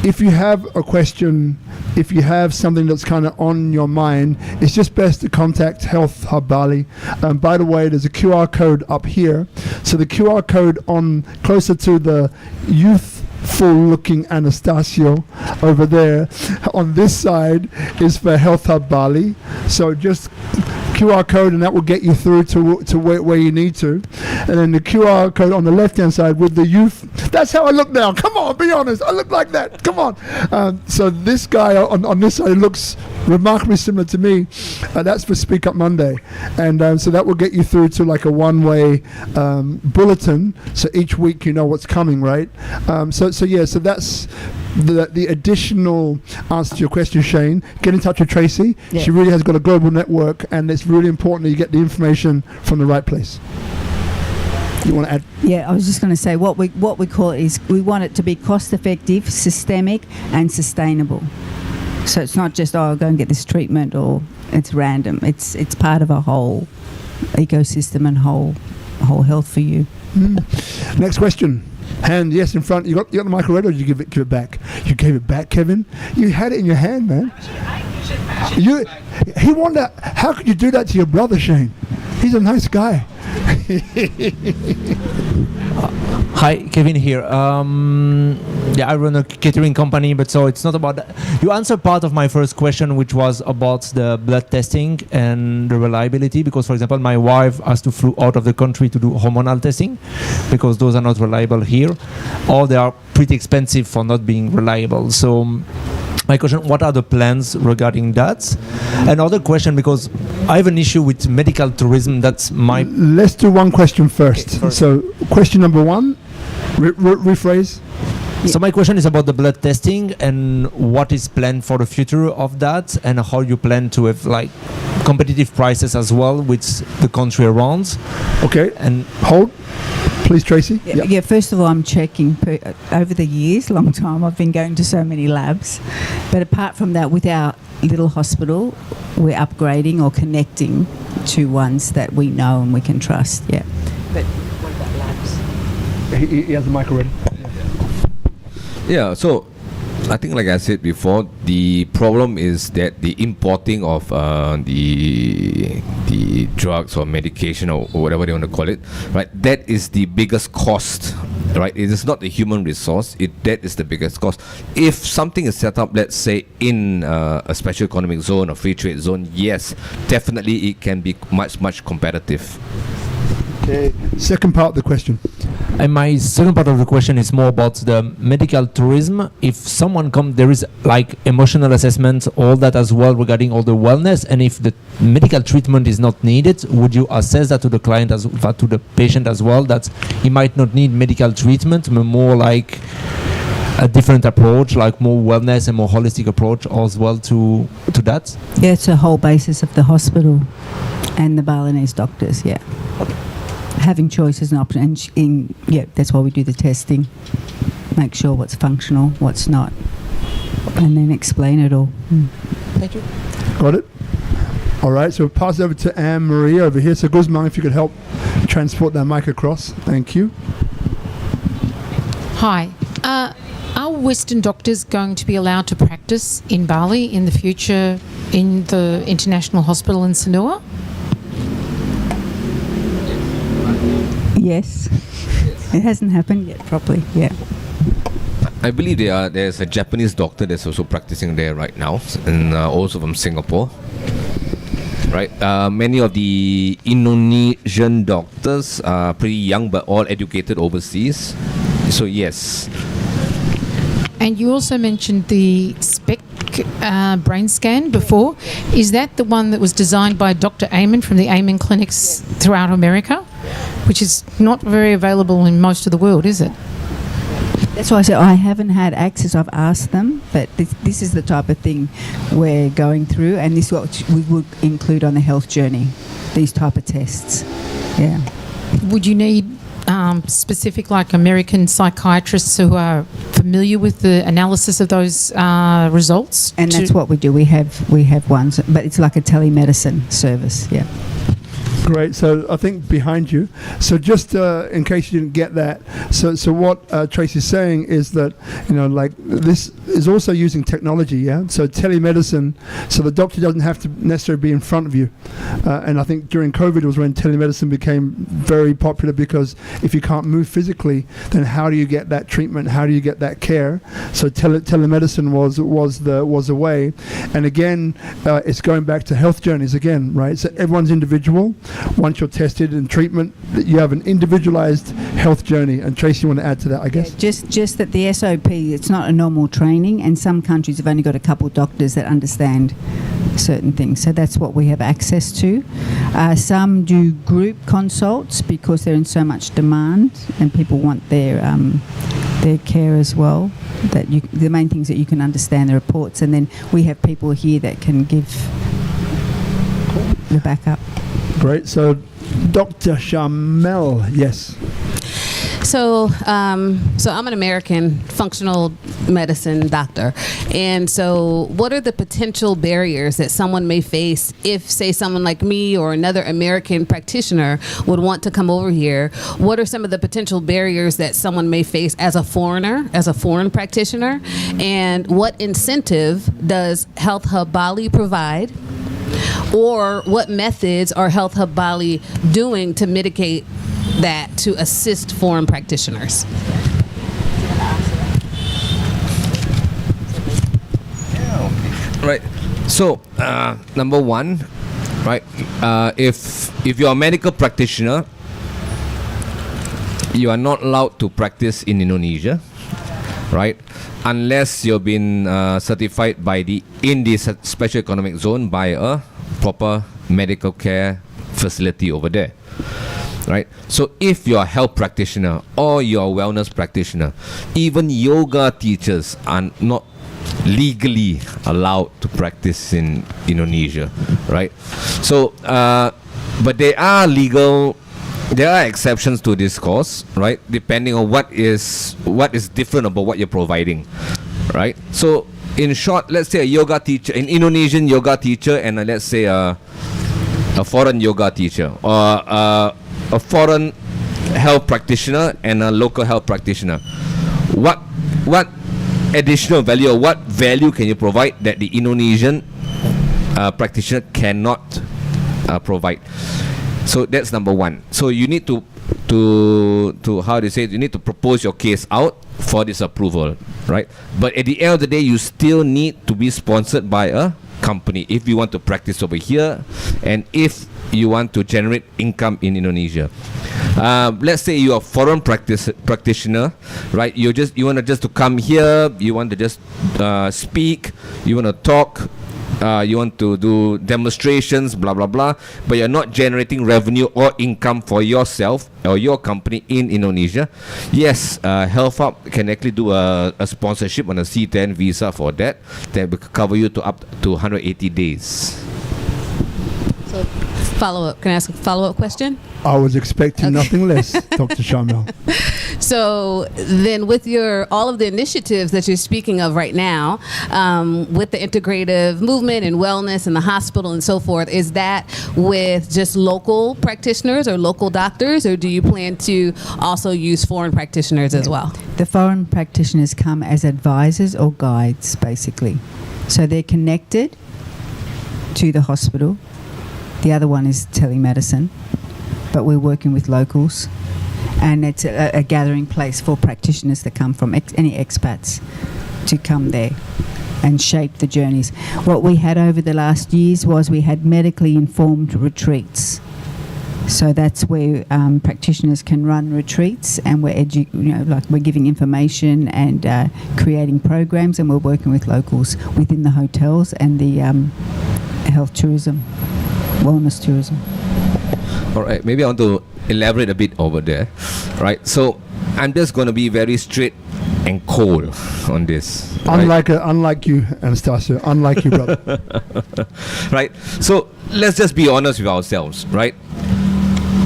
If you have a question, if you have something that's kind of on your mind, it's just best to contact Health Hub Bali. By the way, there's a QR code up here. So the QR code on closer to the youthful looking Anastasio over there on this side is for Health Hub Bali. So just QR code, and that will get you through to where you need to. And then the QR code on the left hand side with the youth. That's how I look now. Come on, be honest. I look like that. Come on. So this guy on this side looks remarkably similar to me. That's for SpeakuP Monday. And so that will get you through to like a one-way bulletin. So each week you know what's coming, right? So that's the additional answer to your question, Shane, get in touch with Tracey. Yeah. She really has got a global network, and it's really important that you get the information from the right place. You want to add? Yeah, I was just going to say what we call it is we want it to be cost effective, systemic, and sustainable. So it's not just I'll go and get this treatment or it's random. It's part of a whole ecosystem and whole health for you. Next question. Hand, yes, in front. You got the mic already, or did you give it back? You gave it back, Kevin. You had it in your hand, man. He wondered how could you do that to your brother, Shane? He's a nice guy. Hi, Kevin here. I run a catering company, but so it's not about that. You answered part of my first question, which was about the blood testing and the reliability, because, for example, my wife has to flew out of the country to do hormonal testing because those are not reliable here, or they are pretty expensive for not being reliable. So my question, what are the plans regarding that? Another question, because I have an issue with medical tourism. That's my... Let's do one question first. Okay, so question number one, rephrase. So my question is about the blood testing and what is planned for the future of that, and how you plan to have like competitive prices as well with the country around. Okay, and hold. Please, Tracey. Yeah, first of all, I'm checking over the years, long time, I've been going to so many labs. But apart from that, with our little hospital, we're upgrading or connecting to ones that we know and we can trust, yeah. But what about labs? He has the mic already. Yeah, so I think, like I said before, the problem is that the importing of the drugs or medication or whatever they want to call it, right? That is the biggest cost, right? It is not the human resource. That is the biggest cost. If something is set up, let's say in a special economic zone or free trade zone, yes, definitely it can be much competitive. Okay. Second part of the question. And my second part of the question is more about the medical tourism. If someone comes, there is like emotional assessment, all that as well regarding all the wellness. And if the medical treatment is not needed, would you assess that to the client to the patient as well, that he might not need medical treatment, but more like a different approach, like more wellness and more holistic approach as well to that? Yeah, it's a whole basis of the hospital and the Bali.s doctors, yeah. Having choice is an option, and that's why we do the testing. Make sure what's functional, what's not, and then explain it all. Thank you. Got it? All right, so we'll pass over to Anne-Marie over here. So Guzman, if you could help transport that mic across. Thank you. Hi. Are Western doctors going to be allowed to practice in Bali in the future in the International Hospital in Sanua? Yes. It hasn't happened yet properly, yeah. I believe there's a Japanese doctor that's also practicing there right now, and also from Singapore. Right, many of the Indonesian doctors are pretty young, but all educated overseas. So yes. And you also mentioned the SPEC brain scan before. Is that the one that was designed by Dr. Amen from the Amen clinics throughout America, which is not very available in most of the world, is it? That's why I said I haven't had access. I've asked them, but this is the type of thing we're going through, and this is what we would include on the health journey, these type of tests. Yeah. Would you need specific, like American psychiatrists who are familiar with the analysis of those results? And that's what we do. We have ones, but it's like a telemedicine service. Yeah. Great. So I think behind you. So just in case you didn't get that. So what Tracey's saying is that, like this is also using technology. Yeah. So telemedicine. So the doctor doesn't have to necessarily be in front of you. And I think during COVID was when telemedicine became very popular, because if you can't move physically, then how do you get that treatment? How do you get that care? So telemedicine was the way. And again, it's going back to health journeys again, right? So everyone's individual. Once you're tested in treatment, you have an individualized health journey. And Tracey, you want to add to that, I guess? Yeah, just that the SOP, it's not a normal training, and some countries have only got a couple of doctors that understand certain things. So that's what we have access to. Some do group consults because they're in so much demand and people want their care as well. The main things that you can understand the reports, and then we have people here that can give the backup. Great. So, Dr. Shamel, yes. So I'm an American functional medicine doctor. And so what are the potential barriers that someone may face if, say, someone like me or another American practitioner would want to come over here? What are some of the potential barriers that someone may face as a foreigner, as a foreign practitioner? And what incentive does Health Hub Bali provide? Or what methods are Health Hub Bali doing to mitigate that, to assist foreign practitioners? Right. So, number one, right, if you're a medical practitioner, you are not allowed to practice in Indonesia, right, unless you've been certified by in the special economic zone by a proper medical care facility over there. Right. So if you're a health practitioner or you're a wellness practitioner, even yoga teachers are not legally allowed to practice in Indonesia. Right. So, but there are exceptions to this course, right? Depending on what is different about what you're providing, right? So, in short, let's say a yoga teacher, an Indonesian yoga teacher, and let's say a foreign yoga teacher, or a foreign health practitioner and a local health practitioner. What additional value or what value can you provide that the Indonesian practitioner cannot provide? So that's number one. So you need to how do you say it? You need to propose your case out for this approval, right? But at the end of the day, you still need to be sponsored by a company if you want to practice over here, and if you want to generate income in Indonesia. Let's say you're a foreign practitioner, right? You want to just come here, you want to just speak, you want to talk, you want to do demonstrations, blah blah blah, but you're not generating revenue or income for yourself or your company in Indonesia. Yes, Health Hub can actually do a sponsorship on a C10 visa for that will cover you to up to 180 days. So, follow-up. Can I ask a follow-up question? I was expecting nothing less, Dr. Shamel. So then with all of the initiatives that you're speaking of right now, with the integrative movement and wellness and the hospital and so forth, is that with just local practitioners or local doctors, or do you plan to also use foreign practitioners as well? The foreign practitioners come as advisors or guides, basically. So they're connected to the hospital. The other one is telemedicine, but we're working with locals, and it's a gathering place for practitioners that come from any expats to come there and shape the journeys. What we had over the last years was we had medically informed retreats. So that's where practitioners can run retreats, and we're we're giving information and creating programs, and we're working with locals within the hotels and the health tourism. Wellness tourism. All right, maybe I want to elaborate a bit over there, right? So I'm just going to be very straight and cold on this. Unlike you, Anastasia. Unlike you, brother. Right. So let's just be honest with ourselves, right?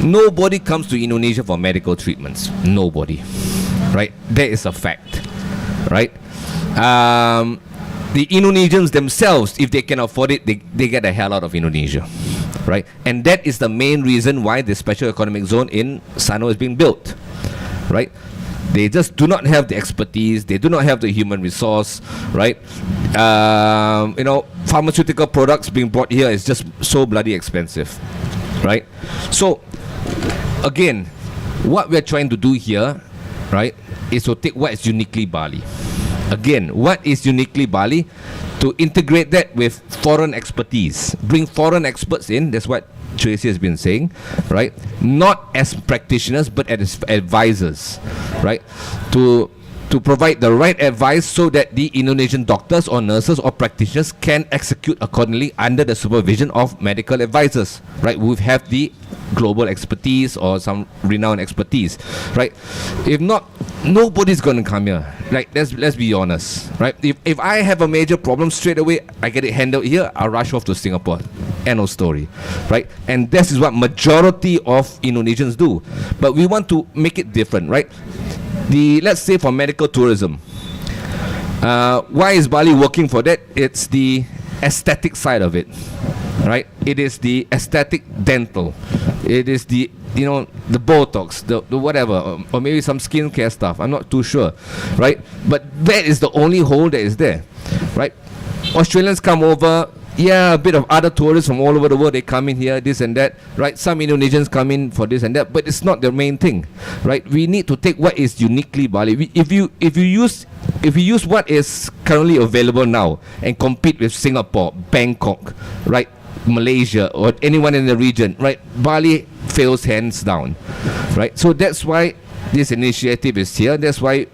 Nobody comes to Indonesia for medical treatments. Nobody, right? That is a fact, right? The Indonesians themselves, if they can afford it, they get the hell out of Indonesia, right? And that is the main reason why the special economic zone in Sano is being built, right? They just do not have the expertise. They do not have the human resource, right? Pharmaceutical products being brought here is just so bloody expensive, right? So, again, what we're trying to do here, right, is to take what is uniquely Bali. Again, what is uniquely Bali? To integrate that with foreign expertise. Bring foreign experts in. That's what Tracey has been saying, right? Not as practitioners, but as advisors, right? To to provide the right advice so that the Indonesian doctors or nurses or practitioners can execute accordingly under the supervision of medical advisors, right? We have the global expertise or some renowned expertise, right? If not, nobody's going to come here. Like, let's be honest, right? If I have a major problem, straight away I get it handled here, I'll rush off to Singapore. End of story, right? And this is what majority of Indonesians do. But we want to make it different, right? Let's say for medical tourism, why is Bali working for that? It's the aesthetic side of it, right? It is the aesthetic dental. It is the the Botox, the whatever, or maybe some skincare stuff. I'm not too sure, right? But that is the only hole that is there, right? Australians come over. Yeah, a bit of other tourists from all over the world, they come in here, this and that, right? Some Indonesians come in for this and that, but it's not the main thing, right? We need to take what is uniquely Bali. If you use what is currently available now and compete with Singapore, Bangkok, right, Malaysia, or anyone in the region, right, Bali fails hands down, right? So that's why this initiative is here. That's why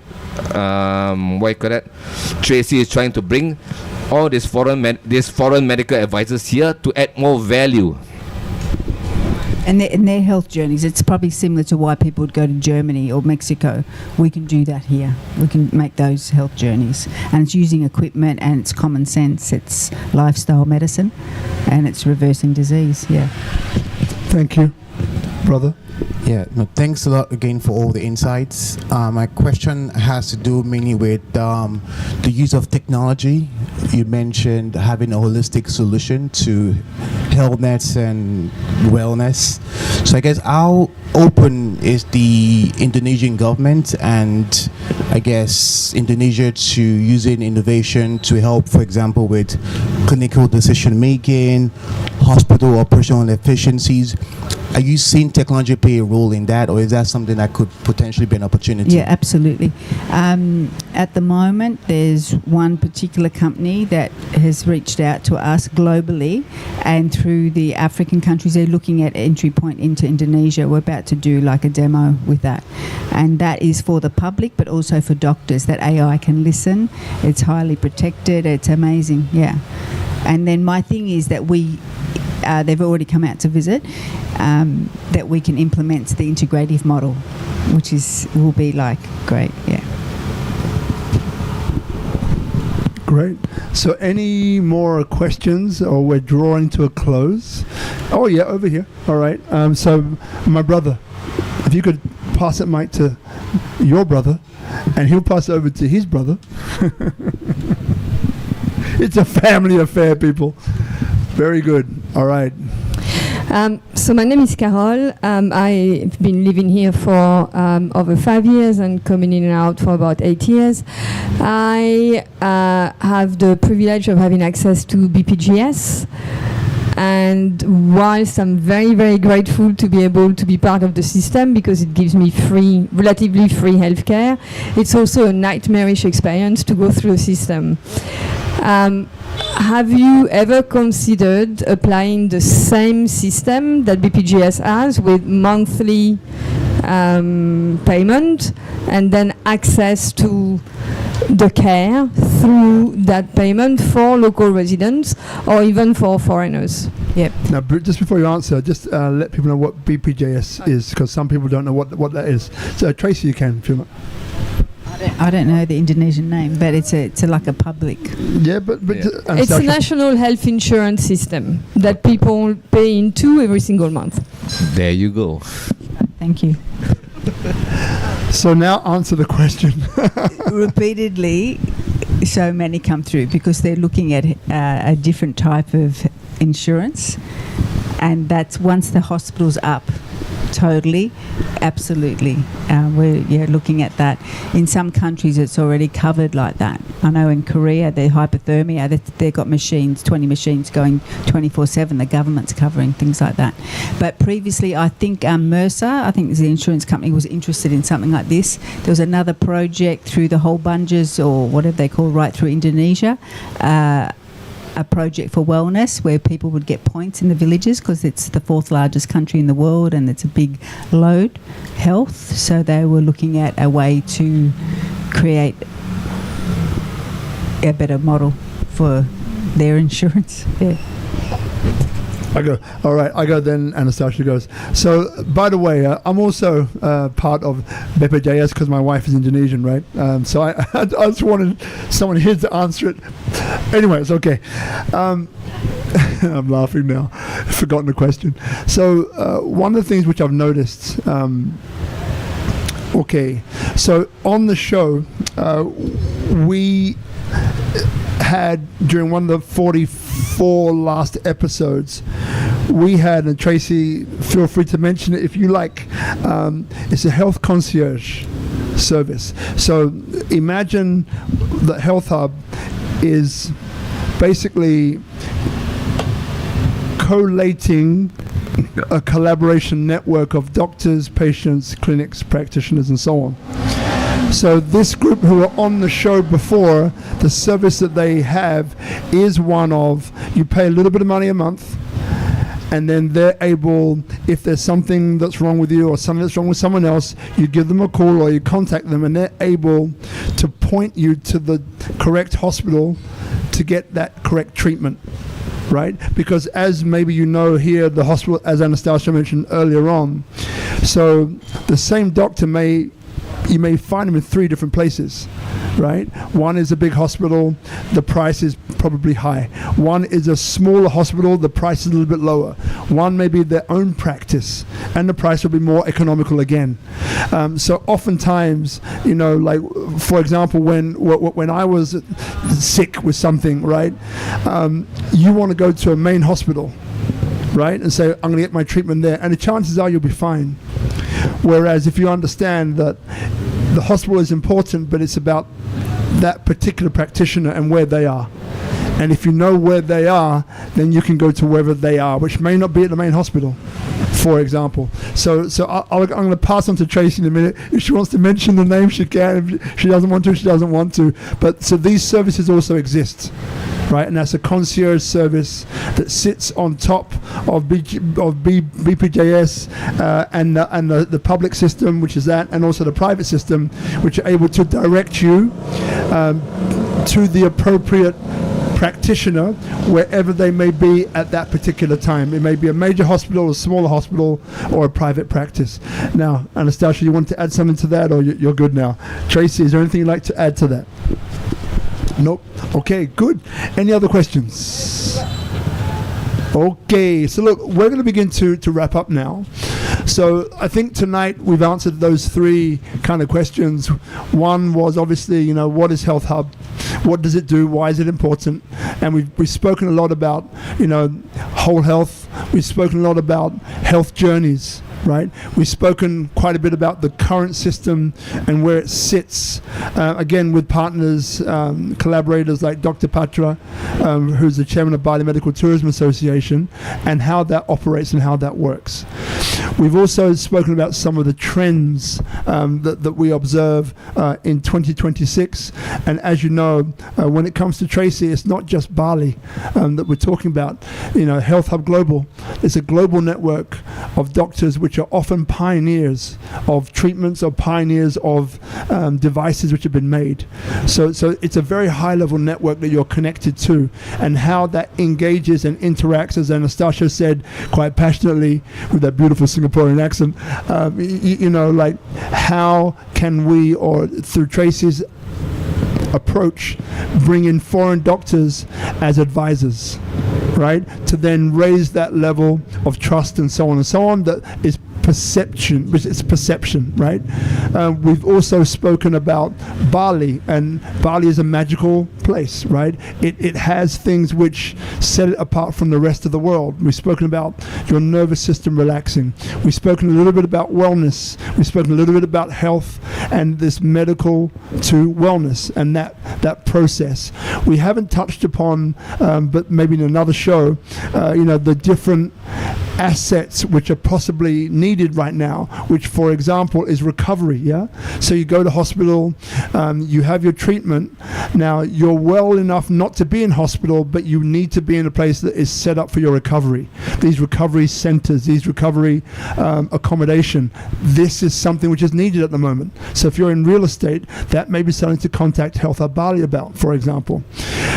Tracey is trying to bring all these foreign medical advisors here to add more value. And their health journeys, it's probably similar to why people would go to Germany or Mexico. We can do that here. We can make those health journeys. And it's using equipment, and it's common sense. It's lifestyle medicine, and it's reversing disease. Yeah. Thank you, brother. Yeah, no, thanks a lot again for all the insights. My question has to do mainly with the use of technology. You mentioned having a holistic solution to healthness and wellness. So I guess how open is the Indonesian government and I guess Indonesia to using innovation to help, for example, with clinical decision making, hospital operational efficiencies? Are you seeing technology play a role in that, or is that something that could potentially be an opportunity? Yeah, absolutely. At the moment, there's one particular company that has reached out to us globally, and through the African countries, they're looking at entry point into Indonesia. We're about to do like a demo with that. And that is for the public, but also for doctors, that AI can listen. It's highly protected. It's amazing, yeah. And then my thing is that they've already come out to visit, that we can implement the integrative model, which will be like great, yeah. Great. So any more questions, or we're drawing to a close? Oh yeah, over here. All right. So my brother, if you could pass that mic to your brother, and he'll pass it over to his brother. It's a family affair, people. Very good. All right. So my name is Carol. I've been living here for over 5 years and coming in and out for about 8 years. I have the privilege of having access to BPJS. And whilst I'm very, very grateful to be able to be part of the system because it gives me relatively free healthcare, it's also a nightmarish experience to go through a system. Have you ever considered applying the same system that BPJS has with monthly payment and then access to the care through that payment for local residents or even for foreigners? Yep. Now, just before you answer, just let people know what BPJS is, because some people don't know what that is. So Tracey, you can, if you want. I don't know the Indonesian name, but it's like a public. Yeah, but Yeah. It's a national health insurance system that people pay into every single month. There you go. Thank you. So now answer the question. Repeatedly, so many come through because they're looking at a different type of insurance, and that's once the hospital's up. Totally, absolutely. We're looking at that. In some countries, it's already covered like that. I know in Korea, the hypothermia, they've got machines, 20 machines going 24/7. The government's covering things like that. But previously, I think Mercer, I think the insurance company, was interested in something like this. There was another project through the whole bunges or whatever they call right through Indonesia. a project for wellness where people would get points in the villages because it's the 4th largest country in the world and it's a big load, health. So they were looking at a way to create a better model for their insurance. Yeah. I go, all right, I go then, Anastasia goes. So, by the way, I'm also part of BPJS because my wife is Indonesian, right? So I just wanted someone here to answer it. Anyway, it's okay. I'm laughing now. I've forgotten the question. So, one of the things which I've noticed, okay, so on the show, we had, during one of the 44 last episodes, we had, and Tracey, feel free to mention it if you like, it's a health concierge service. So imagine the Health Hub is basically collating a collaboration network of doctors, patients, clinics, practitioners, and so on. So this group who were on the show before, the service that they have is one of, you pay a little bit of money a month, and then they're able, if there's something that's wrong with you or something that's wrong with someone else, you give them a call or you contact them, and they're able to point you to the correct hospital to get that correct treatment. Right? Because as maybe you know here, the hospital, as Anastasia mentioned earlier on, so the same doctor you may find them in 3 different places, right? One is a big hospital, the price is probably high. One is a smaller hospital, the price is a little bit lower. One may be their own practice, and the price will be more economical again. So oftentimes, you know, like for example, when I was sick with something, right? You want to go to a main hospital, right? And say, I'm going to get my treatment there, and the chances are you'll be fine. Whereas if you understand that the hospital is important, but it's about that particular practitioner and where they are. And if you know where they are, then you can go to wherever they are, which may not be at the main hospital, for example. So I'm going to pass on to Tracey in a minute. If she wants to mention the name, she can. If she doesn't want to, she doesn't want to. But so these services also exist. Right, and that's a concierge service that sits on top of BPJS and the public system, which is that, and also the private system, which are able to direct you to the appropriate practitioner wherever they may be at that particular time. It may be a major hospital, a smaller hospital, or a private practice. Now, Anastasia, you want to add something to that, or you're good now? Tracey, is there anything you'd like to add to that? Nope. Okay, good. Any other questions? Okay, so look, we're going to begin to wrap up now. So I think tonight we've answered those 3 kind of questions. One was obviously, you know, what is Health Hub? What does it do? Why is it important? And we've spoken a lot about, you know, whole health. We've spoken a lot about health journeys. Right, we've spoken quite a bit about the current system and where it sits. Again, with partners, collaborators like Dr. Patra, who's the chairman of Bali Medical Tourism Association, and how that operates and how that works. We've also spoken about some of the trends that we observe in 2026. And as you know, when it comes to Tracey, it's not just Bali that we're talking about. You know, Health Hub Global is a global network of doctors which are often pioneers of treatments or pioneers of devices which have been made. So it's a very high level network that you're connected to, and how that engages and interacts, as Anastasia said quite passionately with that beautiful Singaporean accent, you know, like how can we, or through Tracey's approach, bring in foreign doctors as advisors, right, to then raise that level of trust and so on, that is perception, which is perception, right? We've also spoken about Bali, and Bali is a magical place, right? It has things which set it apart from the rest of the world. We've spoken about your nervous system relaxing. We've spoken a little bit about wellness. We've spoken a little bit about health and this medical to wellness and that process. We haven't touched upon, but maybe in another show, you know, the different assets which are possibly needed right now, which, for example, is recovery. Yeah. So you go to hospital, you have your treatment. Now you're well enough not to be in hospital, but you need to be in a place that is set up for your recovery. These recovery centers, these recovery accommodation. This is something which is needed at the moment. So if you're in real estate, that may be something to contact Health Hub Bali about, for example.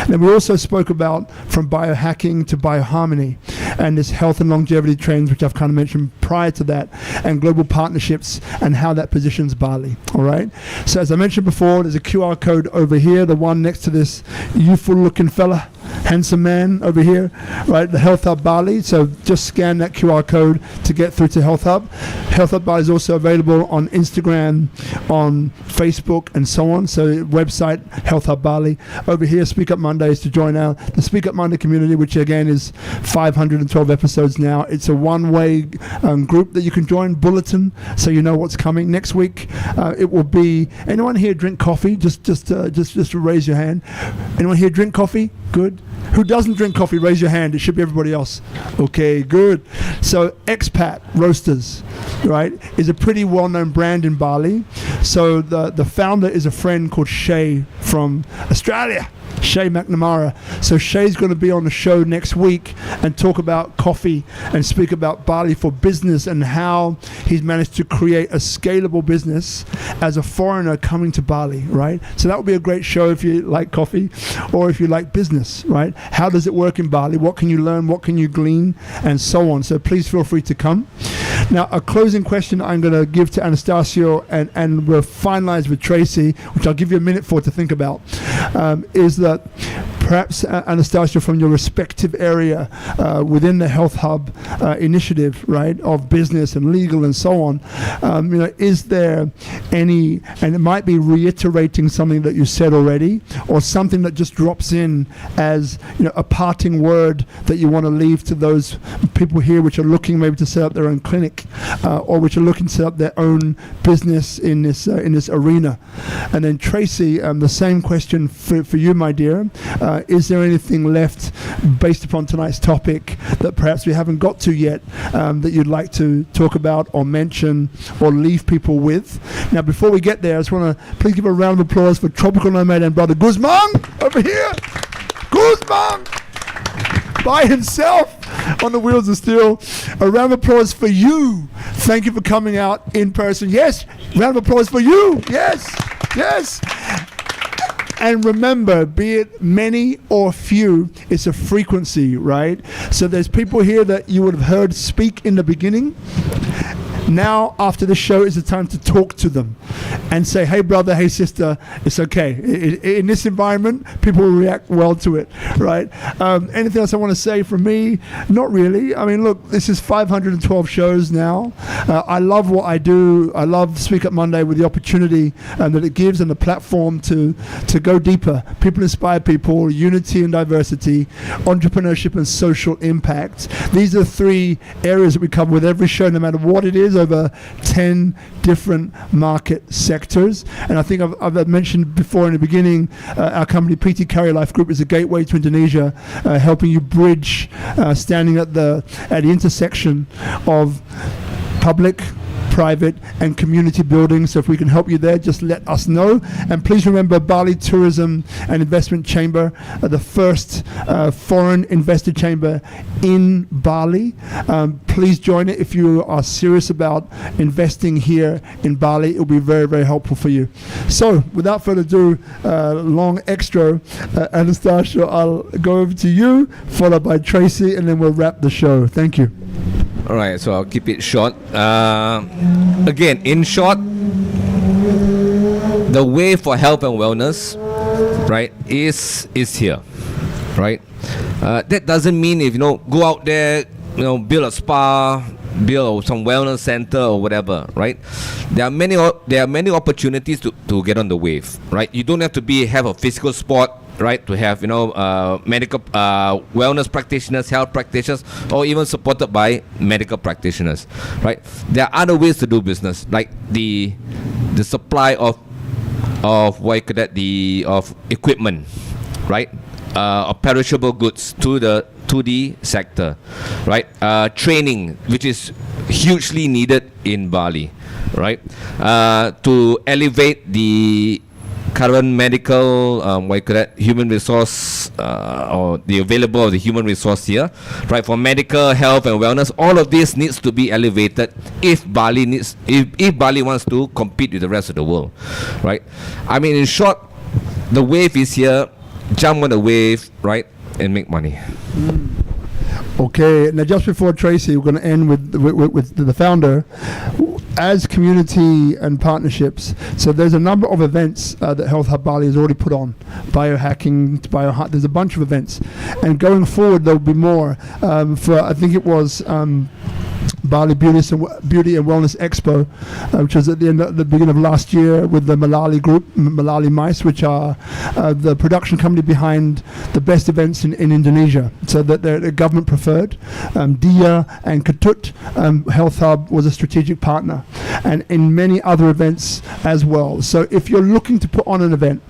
And we also spoke about from biohacking to bioharmony and this health and longevity trends, which I've kind of mentioned prior to that, and global partnerships and how that positions Bali. All right. So as I mentioned before, there's a QR code over here, the one next to this youthful looking fella, handsome man over here, right? The Health Hub Bali. So just scan that QR code to get through to Health Hub. Health Hub Bali is also available on Instagram, on Facebook, and so on. So website Health Hub Bali. Over here, Speak Up Mondays to join the Speak Up Monday community, which again is 512 episodes now. It's a one-way group that you can join, bulletin, so you know what's coming next week. It will be. Anyone here drink coffee? Just raise your hand. Anyone here drink coffee? Good. Who doesn't drink coffee, raise your hand. It should be everybody else. Okay, good. So Expat Roasters, right, is a pretty well-known brand in Bali. So the founder is a friend called Shay from Australia. Shay McNamara. So Shay's going to be on the show next week and talk about coffee and speak about Bali for business and how he's managed to create a scalable business as a foreigner coming to Bali, right? So that would be a great show if you like coffee or if you like business, right? How does it work in Bali? What can you learn? What can you glean? And so on. So please feel free to come. Now, a closing question I'm going to give to Anastasio and we'll finalize with Tracey, which I'll give you a minute for to think about, is that perhaps, Anastasio, from your respective area within the Health Hub initiative, right, of business and legal and so on, is there any, and it might be reiterating something that you said already, or something that just drops in as a parting word that you want to leave to those people here which are looking maybe to set up their own clinic or which are looking to set up their own business in this arena. And then Tracey, the same question for you, my dear. Is there anything left based upon tonight's topic that perhaps we haven't got to yet that you'd like to talk about or mention or leave people with? Now, before we get there, I just want to please give a round of applause for Tropical Nomad and Brother Guzman over here. Guzman! By himself on the wheels of steel. A round of applause for you. Thank you for coming out in person. Yes, round of applause for you. Yes, yes. And remember, be it many or few, it's a frequency, right? So there's people here that you would have heard speak in the beginning. Now, after the show, is the time to talk to them and say, hey, brother, hey, sister, it's okay. In this environment, people will react well to it, right? Anything else I want to say from me? Not really. I mean, look, this is 512 shows now. I love what I do. I love Speak Up Monday with the opportunity that it gives and the platform to go deeper. People inspire people, unity and diversity, entrepreneurship and social impact. These are 3 areas that we cover with every show, no matter what it is, over 10 different market sectors. And I think I've mentioned before in the beginning, our company PT Carrier Life Group is a gateway to Indonesia, helping you bridge, standing at the intersection of public, private and community building. So if we can help you there, just let us know. And please remember, Bali Tourism and Investment Chamber, the first foreign investor chamber in Bali. Please join it if you are serious about investing here in Bali. It will be very, very helpful for you. So without further ado, long extra, Anastasia, I'll go over to you, followed by Tracey, and then we'll wrap the show. Thank you. All right, so I'll keep it short. Again, in short, the way for health and wellness, right, is here, right? That doesn't mean if go out there, build a spa, build some wellness center or whatever, right? There are many opportunities to get on the wave, right? You don't have to have a physical sport, right, to have medical wellness practitioners, health practitioners, or even supported by medical practitioners, right? There are other ways to do business, like the supply of what you call that, of equipment, right? of perishable goods to the sector, right? Training, which is hugely needed in Bali, right? To elevate the current medical human resource or the available of the human resource here, right? For medical, health and wellness, all of this needs to be elevated if Bali wants to compete with the rest of the world, right? I mean, in short, the wave is here. Jump on the wave, right, and make money. Okay, now just before Tracey, we're going to end with the founder. As community and partnerships, so there's a number of events that Health Hub Bali has already put on. Biohacking, there's a bunch of events. And going forward, there'll be more. For I think it was Bali Beauty and Wellness Expo, which was at the beginning of last year with the Malali Group, Malali Mice, which are the production company behind the best events in Indonesia. So that they're government preferred. Dia and Ketut Health Hub was a strategic partner, and in many other events as well. So if you're looking to put on an event,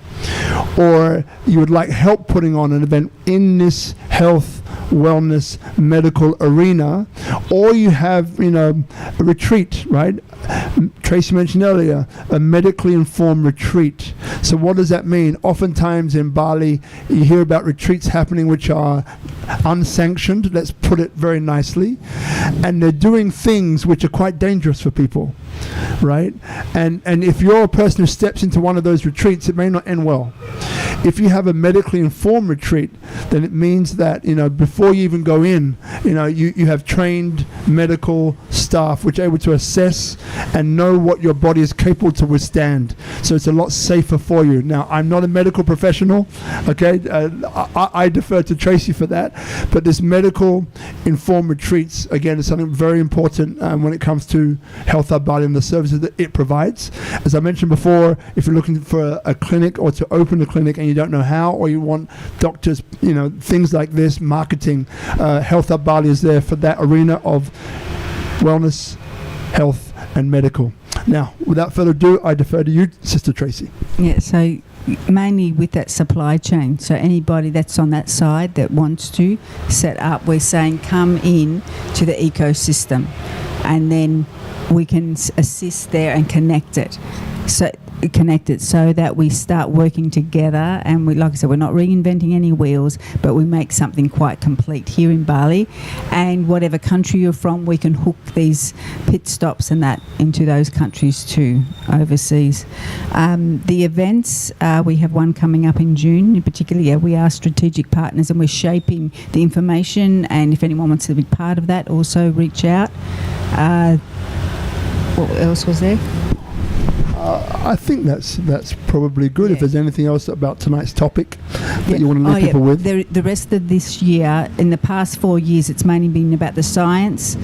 or you would like help putting on an event in this health, wellness, medical arena, or you have, a retreat, right? Tracey mentioned earlier, a medically informed retreat. So what does that mean? Oftentimes in Bali, you hear about retreats happening which are unsanctioned, let's put it very nicely, and they're doing things which are quite dangerous for people, right? And if you're a person who steps into one of those retreats, it may not end well. If you have a medically informed retreat, then it means that, before you even go in, you have trained medical staff which are able to assess and know what your body is capable to withstand. So it's a lot safer for you. Now, I'm not a medical professional, okay? I defer to Tracey for that. But this medical informed retreats, again, is something very important when it comes to Health Hub Bali and the services that it provides. As I mentioned before, if you're looking for a clinic or to open a clinic and you don't know how, or you want doctors, things like this, marketing, Health Hub Bali is there for that arena of wellness, health and medical. Now, without further ado, I defer to you, Sister Tracey. Yeah, so mainly with that supply chain. So anybody that's on that side that wants to set up, we're saying come in to the ecosystem, and then we can assist there and connect it so that we start working together. And we, like I said, we're not reinventing any wheels, but we make something quite complete here in Bali. And whatever country you're from, we can hook these pit stops and that into those countries too, overseas. The events, we have one coming up in June. In particular, we are strategic partners and we're shaping the information. And if anyone wants to be part of that, also reach out. What else was there? I think that's probably good. Yeah. If there's anything else about tonight's topic that you want to leave people with. The rest of this year, in the past 4 years, it's mainly been about the science,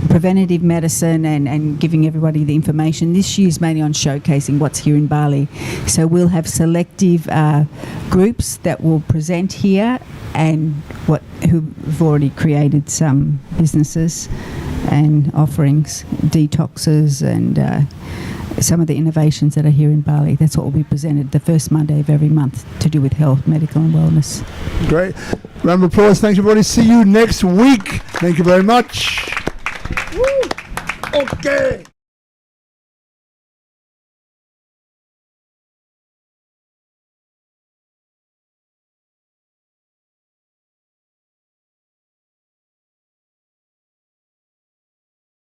preventative medicine and giving everybody the information. This year's mainly on showcasing what's here in Bali. So we'll have selective groups that will present here and who've already created some businesses and offerings, detoxes and some of the innovations that are here in Bali. That's what will be presented the first Monday of every month to do with health, medical and wellness. Great. Round of applause. Thanks, everybody. See you next week. Thank you very much. Woo. Okay.